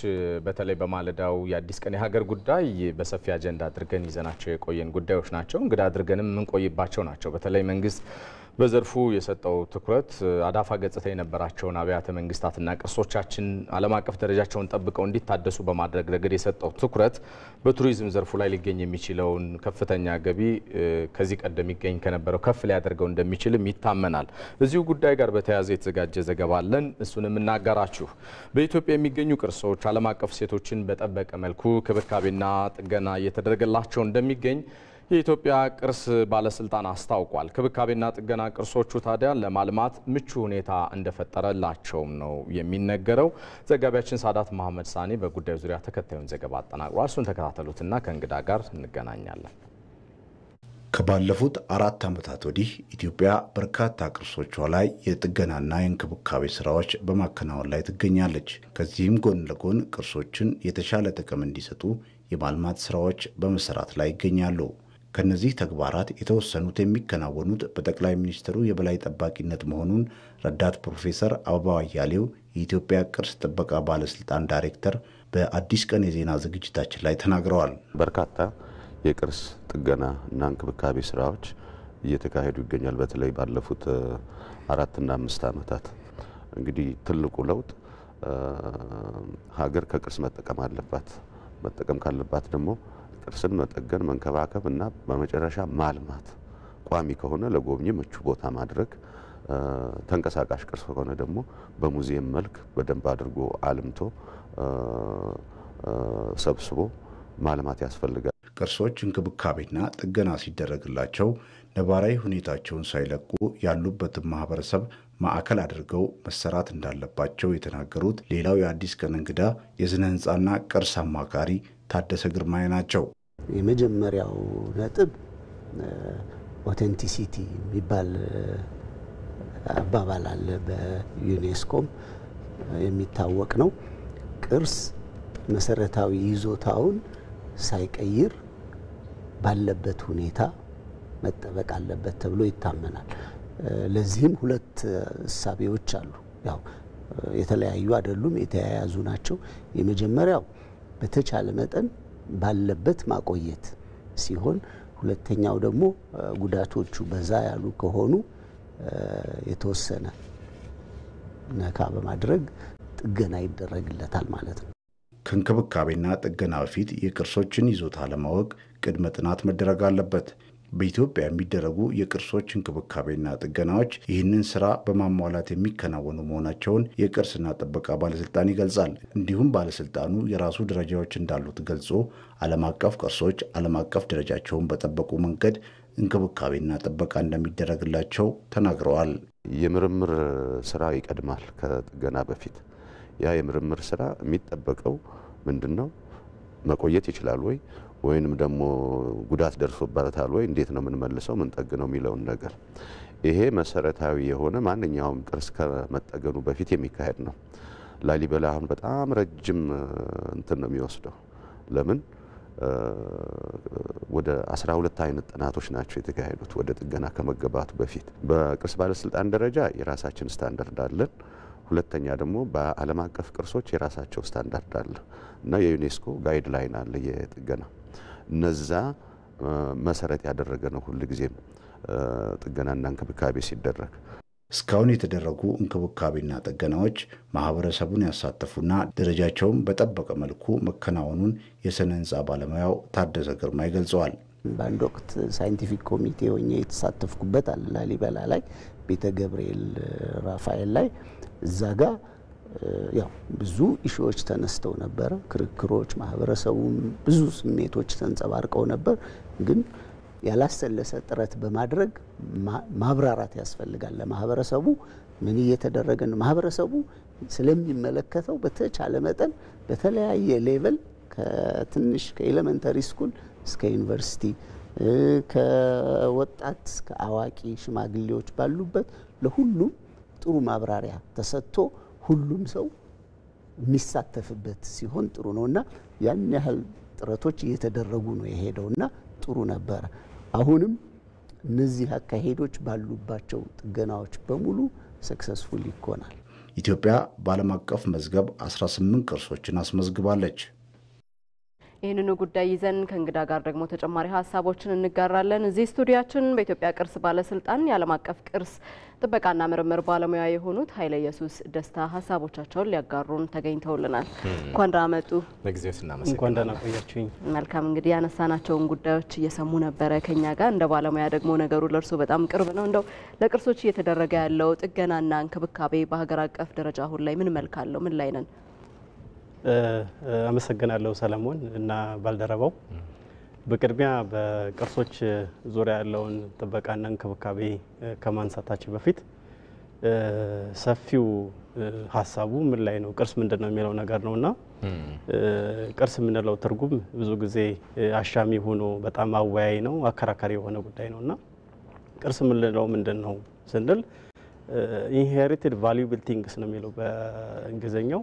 S1: በተለይ በማለዳው የአዲስ ቀን የሀገር ጉዳይ በሰፊ አጀንዳ አድርገን ይዘናቸው የቆየን ጉዳዮች ናቸው። እንግዳ አድርገንም የምንቆይባቸው ናቸው። በተለይ መንግስት በዘርፉ የሰጠው ትኩረት አዳፋ ገጽታ የነበራቸውን አብያተ መንግስታትና ቅርሶቻችን ዓለም አቀፍ ደረጃቸውን ጠብቀው እንዲታደሱ በማድረግ ረገድ የሰጠው ትኩረት በቱሪዝም ዘርፉ ላይ ሊገኝ የሚችለውን ከፍተኛ ገቢ ከዚህ ቀደም ይገኝ ከነበረው ከፍ ሊያደርገው እንደሚችልም ይታመናል። እዚሁ ጉዳይ ጋር በተያያዘ የተዘጋጀ ዘገባ አለን። እሱንም እናጋራችሁ። በኢትዮጵያ የሚገኙ ቅርሶች ዓለም አቀፍ ሴቶችን በጠበቀ መልኩ ክብካቤና ጥገና እየተደረገላቸው እንደሚገኝ የኢትዮጵያ ቅርስ ባለስልጣን አስታውቋል። ክብካቤና ጥገና ቅርሶቹ ታዲያ ለማልማት ምቹ ሁኔታ እንደፈጠረላቸውም ነው የሚነገረው። ዘጋቢያችን ሳዳት መሐመድ ሳኒ በጉዳዩ ዙሪያ ተከታዩን ዘገባ አጠናቅሯል። እሱን ተከታተሉትና ከእንግዳ ጋር እንገናኛለን።
S12: ከባለፉት 4 ዓመታት ወዲህ ኢትዮጵያ በርካታ ቅርሶቿ ላይ የጥገናና የእንክብካቤ ስራዎች በማከናወን ላይ ትገኛለች። ከዚህም ጎን ለጎን ቅርሶችን የተሻለ ጥቅም እንዲሰጡ የማልማት ስራዎች በመሰራት ላይ ይገኛሉ። ከነዚህ ተግባራት የተወሰኑት የሚከናወኑት በጠቅላይ ሚኒስትሩ የበላይ ጠባቂነት መሆኑን ረዳት ፕሮፌሰር አበባው አያሌው የኢትዮጵያ ቅርስ ጥበቃ ባለስልጣን ዳይሬክተር በአዲስ ቀን የዜና ዝግጅታችን ላይ ተናግረዋል።
S13: በርካታ የቅርስ ጥገና እና እንክብካቤ ስራዎች እየተካሄዱ ይገኛል። በተለይ ባለፉት 4 እና 5 ዓመታት እንግዲህ ትልቁ ለውጥ ሀገር ከቅርስ መጠቀም አለባት። መጠቀም ካለባት ደግሞ ቅርስን መጠገን፣ መንከባከብ እና በመጨረሻ ማልማት፣ ቋሚ ከሆነ ለጎብኚ ምቹ ቦታ ማድረግ፣ ተንቀሳቃሽ ቅርስ ከሆነ ደግሞ በሙዚየም መልክ በደንብ አድርጎ አልምቶ ሰብስቦ ማልማት ያስፈልጋል።
S12: ቅርሶች እንክብካቤና ጥገና ሲደረግላቸው ነባራዊ ሁኔታቸውን ሳይለቁ ያሉበትን ማህበረሰብ ማዕከል አድርገው መሰራት እንዳለባቸው የተናገሩት ሌላው የአዲስ ቀን እንግዳ የስነ ህንጻና ቅርስ አማካሪ ታደሰ ግርማይ ናቸው።
S14: የመጀመሪያው ነጥብ ኦቴንቲሲቲ የሚባል አባባል አለ፣ በዩኔስኮም የሚታወቅ ነው። ቅርስ መሰረታዊ ይዞታውን ሳይቀይር ባለበት ሁኔታ መጠበቅ አለበት ተብሎ ይታመናል። ለዚህም 2 እሳቤዎች አሉ። ያው የተለያዩ አይደሉም፣ የተያያዙ ናቸው። የመጀመሪያው በተቻለ መጠን ባለበት ማቆየት ሲሆን፣ ሁለተኛው ደግሞ ጉዳቶቹ በዛ ያሉ ከሆኑ የተወሰነ ነካ በማድረግ ጥገና ይደረግለታል ማለት ነው።
S12: ከእንክብካቤና ጥገና በፊት የቅርሶችን ይዞታ ለማወቅ ቅድመ ጥናት መደረግ አለበት። በኢትዮጵያ የሚደረጉ የቅርሶች እንክብካቤና ጥገናዎች ይህንን ስራ በማሟላት የሚከናወኑ መሆናቸውን የቅርስና ጥበቃ ባለስልጣን ይገልጻል። እንዲሁም ባለስልጣኑ የራሱ ደረጃዎች እንዳሉት ገልጾ ዓለም አቀፍ ቅርሶች ዓለም አቀፍ ደረጃቸውን በጠበቁ መንገድ እንክብካቤና ጥበቃ እንደሚደረግላቸው ተናግረዋል።
S13: የምርምር ስራ ይቀድማል ከጥገና በፊት። ያ የምርምር ስራ የሚጠበቀው ምንድነው? መቆየት ይችላል ወይ ወይንም ደግሞ ጉዳት ደርሶበታል ወይ፣ እንዴት ነው የምንመልሰው ምን ጠግነው የሚለውን ነገር ይሄ መሰረታዊ የሆነ ማንኛውም ቅርስ ከመጠገኑ በፊት የሚካሄድ ነው። ላሊበላ አሁን በጣም ረጅም እንትን ነው የሚወስደው። ለምን ወደ 12 አይነት ጥናቶች ናቸው የተካሄዱት ወደ ጥገና ከመገባቱ በፊት። በቅርስ ባለስልጣን ደረጃ የራሳችን ስታንዳርድ አለን። ሁለተኛ ደግሞ በዓለም አቀፍ ቅርሶች የራሳቸው ስታንዳርድ አለ እና የዩኔስኮ ጋይድላይን አለ የጥገና። እነዛ መሰረት ያደረገ ነው ሁሉ ጊዜም ጥገናና እንክብካቤ ሲደረግ።
S12: እስካሁን የተደረጉ እንክብካቤና ጥገናዎች ማህበረሰቡን ያሳተፉና ደረጃቸውን በጠበቀ መልኩ መከናወኑን የስነ ህንጻ ባለሙያው ታደሰ ግርማ ይገልጸዋል።
S14: በአንድ ወቅት ሳይንቲፊክ ኮሚቴ ሆኜ የተሳተፍኩበት አለ ላሊበላ ላይ ቤተ ገብርኤል ራፋኤል ላይ እዛ ጋር ያው ብዙ ኢሹዎች ተነስተው ነበር፣ ክርክሮች፣ ማህበረሰቡም ብዙ ስሜቶች ተንጸባርቀው ነበር። ግን ያላሰለሰ ጥረት በማድረግ ማብራራት ያስፈልጋል። ለማህበረሰቡ ምን እየተደረገ ነው፣ ማህበረሰቡ ስለሚመለከተው በተቻለ መጠን በተለያየ ሌቭል ከትንሽ ከኤሌመንተሪ ስኩል እስከ ዩኒቨርሲቲ ከወጣት እስከ አዋቂ ሽማግሌዎች ባሉበት ለሁሉም ጥሩ ማብራሪያ ተሰጥቶ ሁሉም ሰው የሚሳተፍበት ሲሆን ጥሩ ነውና ያን ያህል ጥረቶች እየተደረጉ ነው የሄደውና ጥሩ ነበር። አሁንም እነዚህ አካሄዶች ባሉባቸው ጥገናዎች በሙሉ ሰክሰስፉል ይሆናል።
S12: ኢትዮጵያ በዓለም አቀፍ መዝገብ 18 ቅርሶችን አስመዝግባለች።
S2: ይህንኑ ጉዳይ ይዘን ከእንግዳ ጋር ደግሞ ተጨማሪ ሀሳቦችን እንጋራለን። እዚህ ስቱዲያችን በኢትዮጵያ ቅርስ ባለስልጣን የዓለም አቀፍ ቅርስ ጥበቃና ምርምር ባለሙያ የሆኑት ኃይለ ኢየሱስ ደስታ ሀሳቦቻቸውን ሊያጋሩን ተገኝተውልናል። እንኳን ደህና መጡ።
S1: ለጊዜው ስናመሰግናለን።
S9: እንኳን ደህና ቆያችሁኝ።
S2: መልካም። እንግዲህ ያነሳናቸውን ጉዳዮች እየሰሙ ነበረ ከኛ ጋር። እንደ ባለሙያ ደግሞ ነገሩ ለርሶ በጣም ቅርብ ነው። እንደው ለቅርሶች እየተደረገ ያለው ጥገናና እንክብካቤ በሀገር አቀፍ ደረጃ አሁን ላይ ምን መልክ አለው? ምን ላይ ነን?
S9: አመሰግናለሁ ሰለሞን እና ባልደረባው። በቅድሚያ በቅርሶች ዙሪያ ያለውን ጥበቃና እንክብካቤ ከማንሳታችን በፊት ሰፊው ሀሳቡ ምን ላይ ነው፣ ቅርስ ምንድነው የሚለው ነገር ነውና ቅርስ የምንለው ትርጉም ብዙ ጊዜ አሻሚ ሆኖ በጣም አወያይ ነው፣ አከራካሪ የሆነ ጉዳይ ነውና ቅርስ የምንለው ምንድነው ስንል ኢንሄሪትድ ቫሉብል ቲንግስ ነው የሚለው በእንግሊዝኛው።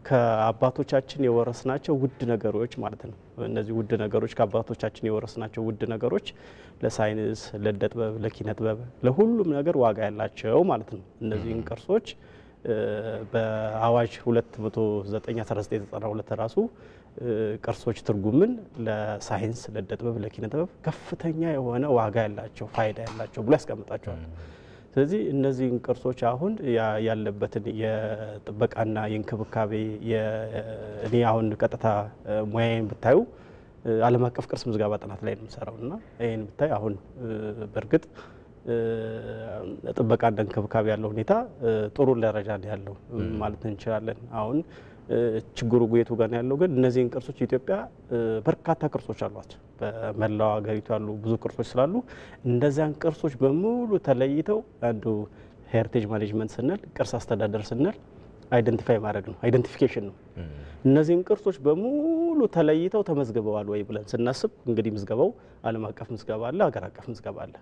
S9: ከአባቶቻችን የወረስናቸው ውድ ነገሮች ማለት ነው። እነዚህ ውድ ነገሮች ከአባቶቻችን የወረስናቸው ውድ ነገሮች ለሳይንስ፣ ለእደ ጥበብ፣ ለኪነ ጥበብ፣ ለሁሉም ነገር ዋጋ ያላቸው ማለት ነው። እነዚህን ቅርሶች በአዋጅ 209/1992 ራሱ ቅርሶች ትርጉምን ለሳይንስ፣ ለእደ ጥበብ፣ ለኪነ ጥበብ ከፍተኛ የሆነ ዋጋ ያላቸው ፋይዳ ያላቸው ብሎ ያስቀምጣቸዋል። ስለዚህ እነዚህን ቅርሶች አሁን ያለበትን የጥበቃና የእንክብካቤ እኔ አሁን ቀጥታ ሙያዬን ብታዩ ዓለም አቀፍ ቅርስ ምዝገባ ጥናት ላይ ነው የምሰራውና ይሄን ብታይ አሁን በእርግጥ ጥበቃና እንክብካቤ ያለው ሁኔታ ጥሩ ደረጃ ላይ ያለው ማለት እንችላለን። አሁን ችግሩ ጉየቱ ጋር ያለው ግን እነዚህን ቅርሶች ኢትዮጵያ በርካታ ቅርሶች አሏት። በመላው ሀገሪቱ ያሉ ብዙ ቅርሶች ስላሉ እነዚያን ቅርሶች በሙሉ ተለይተው አንዱ ሄሪቴጅ ማኔጅመንት ስንል ቅርስ አስተዳደር ስንል አይደንቲፋይ ማድረግ ነው፣ አይደንቲፊኬሽን ነው። እነዚህን ቅርሶች በሙሉ ተለይተው ተመዝግበዋል ወይ ብለን ስናስብ እንግዲህ ምዝገባው ዓለም አቀፍ ምዝገባ አለ፣ ሀገር አቀፍ ምዝገባ አለ።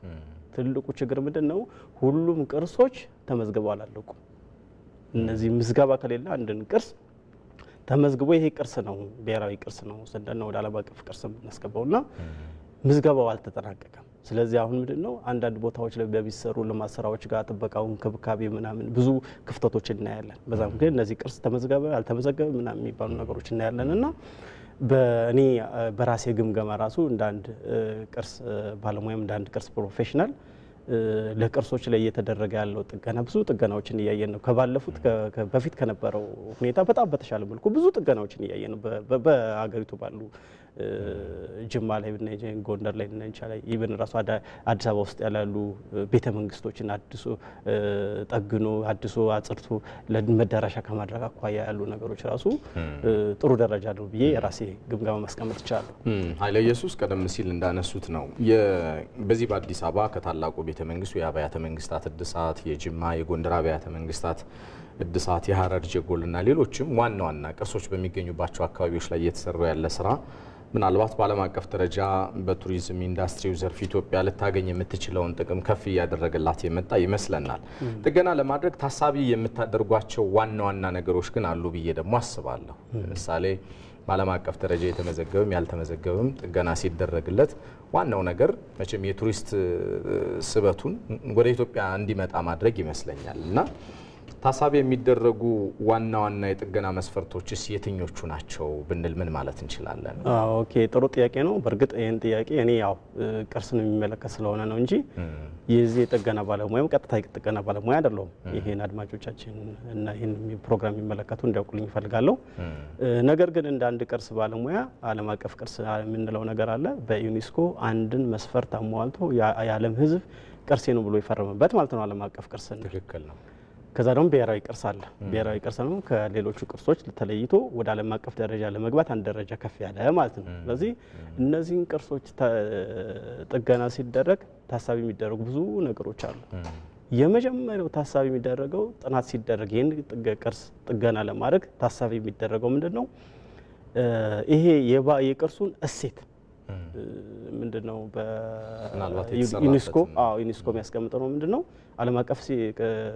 S9: ትልቁ ችግር ምንድነው? ሁሉም ቅርሶች ተመዝግበው አላለቁም። እነዚህ ምዝገባ ከሌለ አንድን ቅርስ ተመዝግቦ ይሄ ቅርስ ነው ብሔራዊ ቅርስ ነው ስንል ወደ ዓለም አቀፍ ቅርስ እናስገባውና ምዝገባው አልተጠናቀቀም። ስለዚህ አሁን ምንድነው አንዳንድ ቦታዎች ላይ በሚሰሩ ልማት ስራዎች ጋር ጥበቃው እንክብካቤ ምናምን ብዙ ክፍተቶች እናያለን። በዛም ግን እነዚህ ቅርስ ተመዝገበ አልተመዘገበ ምናምን የሚባሉ ነገሮች እናያለንና በእኔ በራሴ ግምገማ ራሱ እንደ አንድ ቅርስ ባለሙያም እንደ አንድ ቅርስ ፕሮፌሽናል ለቅርሶች ላይ እየተደረገ ያለው ጥገና ብዙ ጥገናዎችን እያየን ነው። ከባለፉት በፊት ከነበረው ሁኔታ በጣም በተሻለ መልኩ ብዙ ጥገናዎችን እያየን ነው። በአገሪቱ ባሉ ጅማ ላይ ብናይ፣ ጎንደር ላይ ብናይ ይቻላል። ኢቭን ራሱ አዲስ አበባ ውስጥ ያላሉ ቤተ መንግስቶችን አድሶ ጠግኖ አድሶ አጽድቶ ለመዳረሻ ከማድረግ አኳያ ያሉ ነገሮች ራሱ ጥሩ ደረጃ ነው ብዬ የራሴ ግምገማ ማስቀመጥ ይቻላል።
S1: ኃይለ ኢየሱስ ቀደም ሲል እንዳነሱት ነው በዚህ በአዲስ አበባ ከታላቁ ቤተ መንግስቱ የአብያተ መንግስታት እድሳት፣ የጅማ የጎንደር አብያተ መንግስታት እድሳት፣ የሀረር ጀጎልና ሌሎችም ዋና ዋና ቅርሶች በሚገኙባቸው አካባቢዎች ላይ እየተሰሩ ያለ ስራ ምናልባት በዓለም አቀፍ ደረጃ በቱሪዝም ኢንዱስትሪው ዘርፍ ኢትዮጵያ ልታገኝ የምትችለውን ጥቅም ከፍ እያደረገላት የመጣ ይመስለናል። ጥገና ለማድረግ ታሳቢ የምታደርጓቸው ዋና ዋና ነገሮች ግን አሉ ብዬ ደግሞ አስባለሁ። ለምሳሌ በዓለም አቀፍ ደረጃ የተመዘገበም ያልተመዘገበም ጥገና ሲደረግለት ዋናው ነገር መቼም የቱሪስት ስበቱን ወደ ኢትዮጵያ እንዲመጣ ማድረግ ይመስለኛል እና ታሳቢ የሚደረጉ ዋና ዋና የጥገና መስፈርቶችስ የትኞቹ ናቸው ብንል ምን ማለት እንችላለን?
S9: ኦኬ ጥሩ ጥያቄ ነው። በእርግጥ ይህን ጥያቄ እኔ ያው ቅርስን የሚመለከት ስለሆነ ነው እንጂ የዚህ የጥገና ባለሙያም ቀጥታ የጥገና ባለሙያ አይደለሁም። ይሄን አድማጮቻችን እና ይሄን ፕሮግራም የሚመለከቱ እንዲያውቁልኝ እፈልጋለሁ። ነገር ግን እንደ አንድ ቅርስ ባለሙያ ዓለም አቀፍ ቅርስ የምንለው ነገር አለ። በዩኔስኮ አንድን መስፈርት አሟልቶ የዓለም ሕዝብ ቅርሴ ነው ብሎ የፈረመበት ማለት ነው ዓለም አቀፍ ቅርስ ነው።
S1: ትክክል ነው።
S9: ከዛ ደግሞ ብሔራዊ ቅርስ አለ። ብሔራዊ ቅርስ ነው ከሌሎቹ ቅርሶች ተለይቶ ወደ ዓለም አቀፍ ደረጃ ለመግባት አንድ ደረጃ ከፍ ያለ ማለት ነው። ስለዚህ እነዚህን ቅርሶች ጥገና ሲደረግ ታሳቢ የሚደረጉ ብዙ ነገሮች አሉ። የመጀመሪያው ታሳቢ የሚደረገው ጥናት ሲደረግ ይህን ቅርስ ጥገና ለማድረግ ታሳቢ የሚደረገው ምንድነው? ይሄ የቅርሱን እሴት ምንድነው በዩኔስኮ ዩኔስኮ የሚያስቀምጠው ምንድነው? ዓለም አቀፍ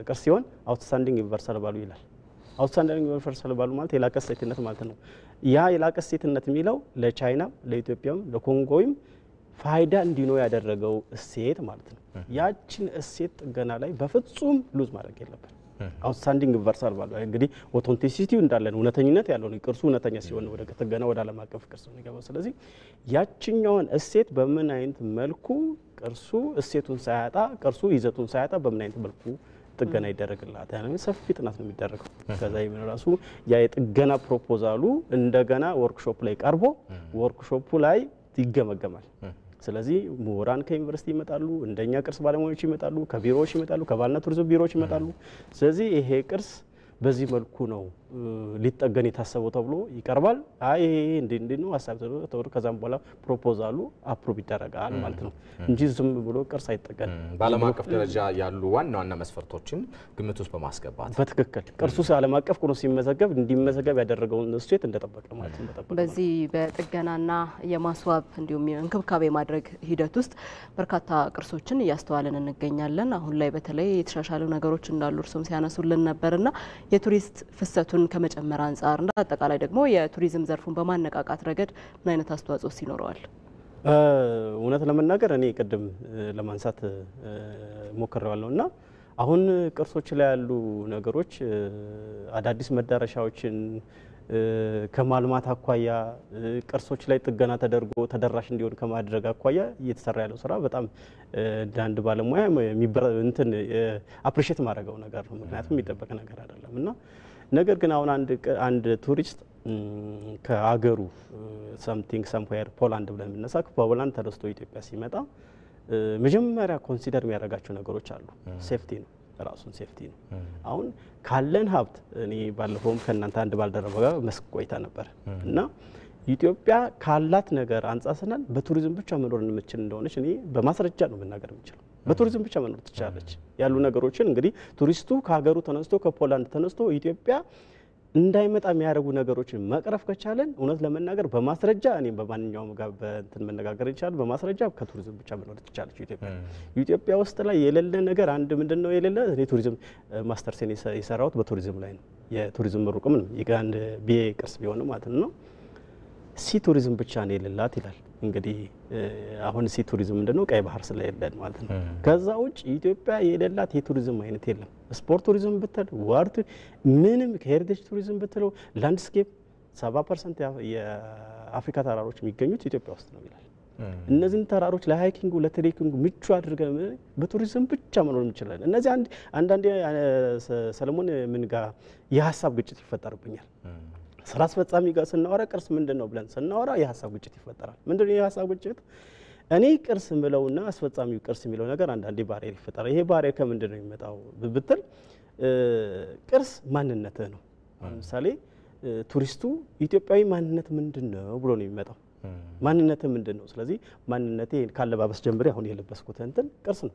S9: ቅርስ ሲሆን አውትስታንዲንግ ዩኒቨርሳል ቫልዩ ይላል። አውትስታንዲንግ ዩኒቨርሳል ቫልዩ ማለት የላቀ እሴትነት ማለት ነው። ያ የላቀ እሴትነት የሚለው ለቻይና፣ ለኢትዮጵያም፣ ለኮንጎም ፋይዳ እንዲኖር ያደረገው እሴት ማለት ነው። ያችን እሴት ጥገና ላይ በፍጹም ሉዝ ማድረግ የለበት። አውትስታንዲንግ ዩኒቨርሳል ቫልዩ እንግዲህ ኦቶንቲሲቲው እንዳለን እውነተኝነት ያለው ነው። ቅርሱ እውነተኛ ሲሆን ወደ ጥገና ወደ ዓለም አቀፍ ቅርስ ነው የሚገባው። ስለዚህ ያችኛውን እሴት በምን አይነት መልኩ ቅርሱ እሴቱን ሳያጣ ቅርሱ ይዘቱን ሳያጣ በምን አይነት መልኩ ጥገና ይደረግላታል? ሰፊ ጥናት ነው የሚደረገው። ከዛ ራሱ ያ የጥገና ፕሮፖዛሉ እንደገና ወርክሾፕ ላይ ቀርቦ ወርክሾፑ ላይ ይገመገማል። ስለዚህ ምሁራን ከዩኒቨርሲቲ ይመጣሉ፣ እንደኛ ቅርስ ባለሙያዎች ይመጣሉ፣ ከቢሮዎች ይመጣሉ፣ ከባህልና ቱሪዝም ቢሮዎች ይመጣሉ። ስለዚህ ይሄ ቅርስ በዚህ መልኩ ነው ሊጠገን የታሰበው ተብሎ ይቀርባል። አይ ይሄ እንዴ ነው ሐሳብ ተወር ከዛም በኋላ ፕሮፖዛሉ አፕሩቭ ይደረጋል ማለት ነው እንጂ ዝም ብሎ ቅርስ አይጠገንም።
S1: በዓለም አቀፍ ደረጃ ያሉ ዋና ዋና መስፈርቶችን ግምት ውስጥ በማስገባት
S9: በትክክል ቅርሱ ዓለም አቀፍ ሆኖ ሲመዘገብ እንዲመዘገብ ያደረገውን እሴት እንደጠበቀ ማለት ነው።
S2: በዚህ በጥገናና የማስዋብ እንዲሁም እንክብካቤ ማድረግ ሂደት ውስጥ በርካታ ቅርሶችን እያስተዋልን እንገኛለን። አሁን ላይ በተለይ የተሻሻሉ ነገሮች እንዳሉ እርሱም ሲያነሱልን ነበርና የቱሪስት ፍሰቱን ከመጨመር አንጻር እና አጠቃላይ ደግሞ የቱሪዝም ዘርፉን በማነቃቃት ረገድ ምን አይነት አስተዋጽኦ ይኖረዋል?
S9: እውነት ለመናገር እኔ ቅድም ለማንሳት ሞክሬዋለሁና አሁን ቅርሶች ላይ ያሉ ነገሮች አዳዲስ መዳረሻዎችን ከማልማት አኳያ ቅርሶች ላይ ጥገና ተደርጎ ተደራሽ እንዲሆን ከማድረግ አኳያ እየተሰራ ያለው ስራ በጣም አንድ ባለሙያ እንትን አፕሪሼት ማድረገው ነገር ነው። ምክንያቱም የሚጠበቅ ነገር አይደለም እና ነገር ግን አሁን አንድ ቱሪስት ከአገሩ ሳምቲንግ ሳምዌር ፖላንድ ብለን የምነሳ ከፖላንድ ተነስቶ ኢትዮጵያ ሲመጣ መጀመሪያ ኮንሲደር የሚያደርጋቸው ነገሮች አሉ። ሴፍቲ ነው፣ ራሱን ሴፍቲ ነው። አሁን ካለን ሀብት እኔ ባለፈውም ከእናንተ አንድ ባልደረባ ጋር መስክ ቆይታ ነበር እና ኢትዮጵያ ካላት ነገር አንጻር ስናል በቱሪዝም ብቻ መኖር የምትችል እንደሆነች እኔ በማስረጃ ነው መናገር የምችለው። በቱሪዝም ብቻ መኖር ትችላለች ያሉ ነገሮችን እንግዲህ ቱሪስቱ ከሀገሩ ተነስቶ ከፖላንድ ተነስቶ ኢትዮጵያ እንዳይመጣ የሚያደርጉ ነገሮችን መቅረፍ ከቻለን እውነት ለመናገር በማስረጃ እኔ በማንኛውም ጋር በእንትን መነጋገር ይቻላል። በማስረጃ ከቱሪዝም ብቻ መኖር ትችላለች ኢትዮጵያ ውስጥ ላይ የሌለ ነገር አንድ ምንድነው የሌለ እኔ ቱሪዝም ማስተርሴን የሰራሁት በቱሪዝም ላይ ነው። የቱሪዝም ምሩቅም ነው የጋንድ ቢኤ ቅርስ ቢሆንም ማለት ነው። ሲ ቱሪዝም ብቻ ነው የሌላት ይላል። እንግዲህ አሁን ሲ ቱሪዝም ምንድነው ቀይ ባህር ስለሌለን ማለት ነው። ከዛ ውጭ ኢትዮጵያ የሌላት የቱሪዝም አይነት የለም። ስፖርት ቱሪዝም ብትል ዋርት ምንም ከሄሪቴጅ ቱሪዝም ብትለው ላንድስኬፕ 70% የአፍሪካ ተራሮች የሚገኙት ኢትዮጵያ ውስጥ ነው ይላል። እነዚህን ተራሮች ለሃይኪንጉ ለትሬኪንጉ ምቹ አድርገን በቱሪዝም ብቻ መኖር እንችላለን። እነዚህ አንዳንዴ ሰለሞን ምን ጋር የሀሳብ ግጭት ይፈጠርብኛል። ስራ አስፈጻሚ ጋር ስናወራ ቅርስ ምንድነው ብለን ስናወራ የሀሳብ ግጭት ይፈጠራል። ምንድነው የሀሳብ ግጭት? እኔ ቅርስ ምለውና አስፈጻሚው ቅርስ የሚለው ነገር አንዳንዴ ባሪየር ይፈጠራል። ይሄ ባሪየር ከምንድነው የሚመጣው ብትል ቅርስ ማንነትህ ነው። ለምሳሌ ቱሪስቱ ኢትዮጵያዊ ማንነት ምንድነው ብሎ ነው የሚመጣው። ማንነትህ ምንድነው? ስለዚህ ማንነቴ ካለባበስ ጀምሬ አሁን የለበስኩት እንትን ቅርስ ነው።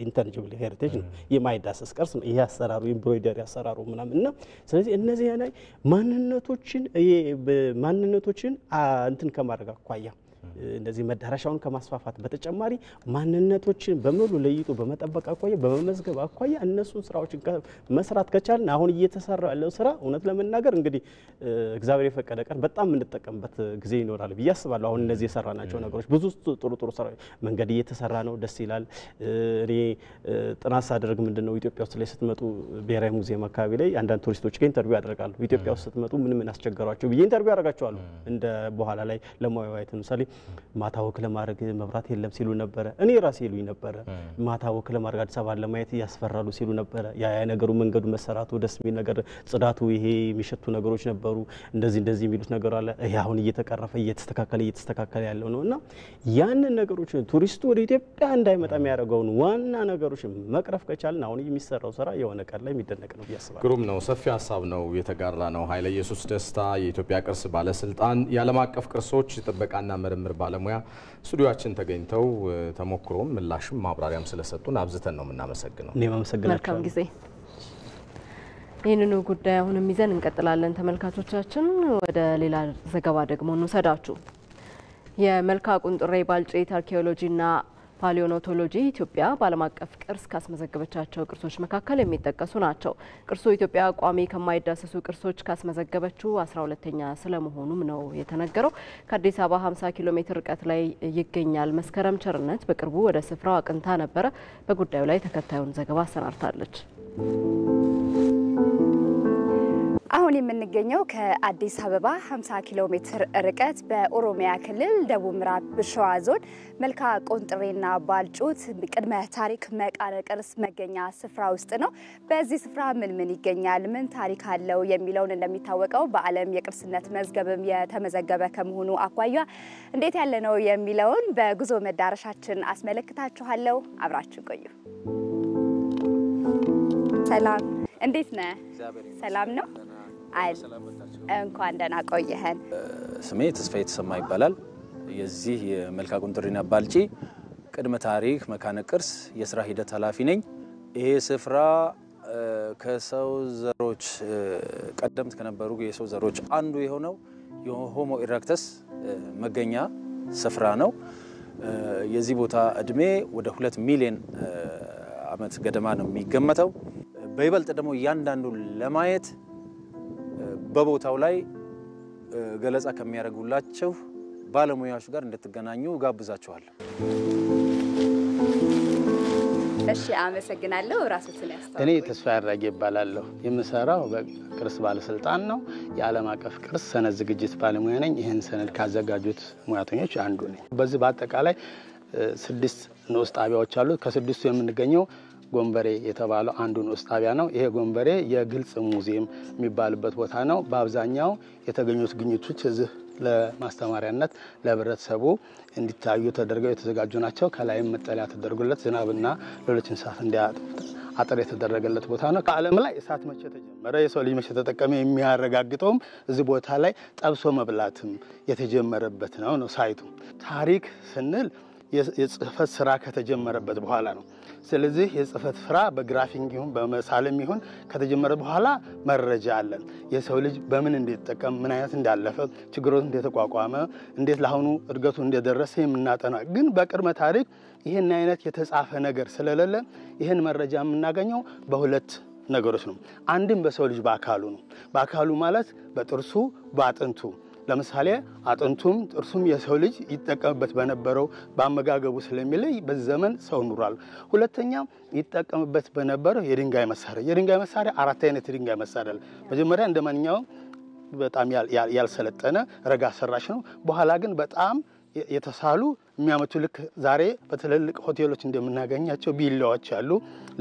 S9: ኢንታንጂብል ሄሪቴጅ ነው። የማይዳሰስ ቅርስ ነው። ይሄ አሰራሩ ኤምብሮይደሪ አሰራሩ ምናምን እና ስለዚህ እነዚህ ላይ ማንነቶችን እንትን ከማድረግ አኳያ እንደዚህ መዳረሻውን ከማስፋፋት በተጨማሪ ማንነቶችን በሙሉ ለይቶ በመጠበቅ አኳያ በመመዝገብ አኳያ እነሱን ስራዎች መስራት ከቻልን አሁን እየተሰራ ያለው ስራ እውነት ለመናገር እንግዲህ እግዚአብሔር የፈቀደ ቀን በጣም እንጠቀምበት ጊዜ ይኖራል ብዬ አስባለሁ። አሁን እነዚህ የሰራናቸው ነገሮች ብዙ ጥሩ ስራ መንገድ እየተሰራ ነው። ደስ ይላል። እኔ ጥናት ሳደርግ ምንድነው ኢትዮጵያ ውስጥ ላይ ስትመጡ ብሔራዊ ሙዚየም አካባቢ ላይ አንዳንድ ቱሪስቶች ጋር ኢንተርቪው ያደርጋሉ። ኢትዮጵያ ውስጥ ስትመጡ ምን አስቸገሯቸው ብዬ ኢንተርቪው ያደርጋቸዋለሁ። እንደ በኋላ ላይ ለማዋየት ምሳሌ ማታ ወክ ለማድረግ መብራት የለም ሲሉ ነበር። እኔ ራሴ ይሉኝ ነበር ማታ ወክ ለማድረግ አዲስ አበባ ለማየት ያስፈራሉ ሲሉ ነበር። ያ ነገሩ መንገዱ መሰራቱ ደስ የሚል ነገር ጽዳቱ ይሄ የሚሸቱ ነገሮች ነበሩ። እንደዚህ የሚሉት ነገር አለ። ይሄ አሁን እየተቀረፈ እየተስተካከለ ያለው ነውና ያንን ነገሮች ቱሪስቱ ወደ ኢትዮጵያ እንዳይመጣ የሚያደርገውን ዋና ነገሮች መቅረፍ ከቻልን አሁን የሚሰራው ስራ የሆነ ቀን ላይ የሚደነቅ ነው ያስባል።
S1: ግሩም ነው። ሰፊ ሀሳብ ነው የተጋራ ነው። ኃይለ ኢየሱስ ደስታ የኢትዮጵያ ቅርስ ባለስልጣን የዓለም አቀፍ ቅርሶች ጥበቃና ምርምር ባለሙያ ስቱዲዮአችን ተገኝተው ተሞክሮም ምላሽም ማብራሪያም ስለሰጡን አብዝተን ነው የምናመሰግነው።
S9: እኔም አመሰግናለሁ።
S2: መልካም ጊዜ። ይህንኑ ጉዳይ አሁንም ይዘን እንቀጥላለን። ተመልካቾቻችን ወደ ሌላ ዘገባ ደግሞ እንውሰዳችሁ። የመልካ ቁንጥሬ ባልጭት አርኪኦሎጂና ፓሊዮኖቶሎጂ ኢትዮጵያ በዓለም አቀፍ ቅርስ ካስመዘገበቻቸው ቅርሶች መካከል የሚጠቀሱ ናቸው። ቅርሱ ኢትዮጵያ ቋሚ ከማይዳሰሱ ቅርሶች ካስመዘገበችው 12ኛ ስለመሆኑም ነው የተነገረው። ከአዲስ አበባ 50 ኪሎ ሜትር ርቀት ላይ ይገኛል። መስከረም ቸርነት በቅርቡ ወደ ስፍራው አቅንታ ነበረ። በጉዳዩ ላይ ተከታዩን ዘገባ አሰናድታለች።
S6: አሁን የምንገኘው ከአዲስ አበባ 50 ኪሎ ሜትር ርቀት በኦሮሚያ ክልል ደቡብ ምዕራብ ሸዋ ዞን መልካ ቁንጥሬና ባልጩት ቅድመ ታሪክ መቃነ ቅርስ መገኛ ስፍራ ውስጥ ነው። በዚህ ስፍራ ምን ይገኛል፣ ምን ታሪክ አለው የሚለውን እንደሚታወቀው በዓለም የቅርስነት መዝገብም የተመዘገበ ከመሆኑ አኳያ እንዴት ያለ ነው የሚለውን በጉዞ መዳረሻችን አስመለክታችኋለሁ። አብራችሁ ቆዩ። ሰላም፣ እንዴት ነህ? ሰላም ነው? እንኳን ደህና ቆየህን።
S15: ስሜ ተስፋዬ ተሰማ ይባላል። የዚህ የመልካ ቁንጥሬና ባልጪ ቅድመ ታሪክ መካነ ቅርስ የስራ ሂደት ኃላፊ ነኝ። ይሄ ስፍራ ከሰው ዘሮች ቀደምት ከነበሩ የሰው ዘሮች አንዱ የሆነው የሆሞ ኢራክተስ መገኛ ስፍራ ነው። የዚህ ቦታ እድሜ ወደ 2 ሚሊዮን ዓመት ገደማ ነው የሚገመተው። በይበልጥ ደግሞ እያንዳንዱ ለማየት በቦታው ላይ ገለጻ ከሚያደርጉላቸው ባለሙያዎች ጋር እንድትገናኙ ጋብዛችኋለሁ።
S6: እሺ፣ አመሰግናለሁ። ራስዎትን ያስተዋውቁ።
S16: እኔ ተስፋ ያራጌ ይባላለሁ። የምሰራው በቅርስ ባለስልጣን ነው። የዓለም አቀፍ ቅርስ ሰነድ ዝግጅት ባለሙያ ነኝ። ይህን ሰነድ ካዘጋጁት ሙያተኞች አንዱ ነኝ። በዚህ በአጠቃላይ 6 ንዑስ ጣቢያዎች አሉ። ከ6ቱ የምንገኘው ጎንበሬ የተባለው አንዱ ንዑስ ጣቢያ ነው። ይሄ ጎንበሬ የግልጽ ሙዚየም የሚባልበት ቦታ ነው። በአብዛኛው የተገኙት ግኝቶች እዚህ ለማስተማሪያነት ለህብረተሰቡ እንዲታዩ ተደርገው የተዘጋጁ ናቸው። ከላይም መጠለያ ተደርጎለት ዝናብና ሌሎች እንስሳት እንዲያጠፉት አጥር የተደረገለት ቦታ ነው። ከዓለም ላይ እሳት መቼ ተጀመረ፣ የሰው ልጅ መቼ ተጠቀመ የሚያረጋግጠውም እዚህ ቦታ ላይ ጠብሶ መብላትም የተጀመረበት ነው ሳይቱ። ታሪክ ስንል የጽህፈት ስራ ከተጀመረበት በኋላ ነው። ስለዚህ የጽህፈት ስራ በግራፊንግ ይሁን በመሳለም ይሁን ከተጀመረ በኋላ መረጃ አለን። የሰው ልጅ በምን እንደተጠቀም፣ ምን አይነት እንዳለፈ፣ ችግሮችን እንደተቋቋመ፣ እንዴት ለአሁኑ እድገቱ እንደደረሰ የምናጠና ግን በቅድመ ታሪክ ይህን አይነት የተጻፈ ነገር ስለሌለ ይህን መረጃ የምናገኘው በሁለት ነገሮች ነው። አንድም በሰው ልጅ በአካሉ ነው። በአካሉ ማለት በጥርሱ በአጥንቱ። ለምሳሌ አጥንቱም ጥርሱም የሰው ልጅ ይጠቀምበት በነበረው በአመጋገቡ ስለሚለይ በዘመን ሰው ኑሯል። ሁለተኛ ይጠቀምበት በነበረው የድንጋይ መሳሪያ 4 አይነት የድንጋይ መሳሪያ። መጀመሪያ እንደማንኛውም በጣም ያልሰለጠነ ረጋ ሰራሽ ነው። በኋላ ግን በጣም የተሳሉ የሚያመጡ ልክ ዛሬ በትልልቅ ሆቴሎች እንደምናገኛቸው ቢላዎች አሉ።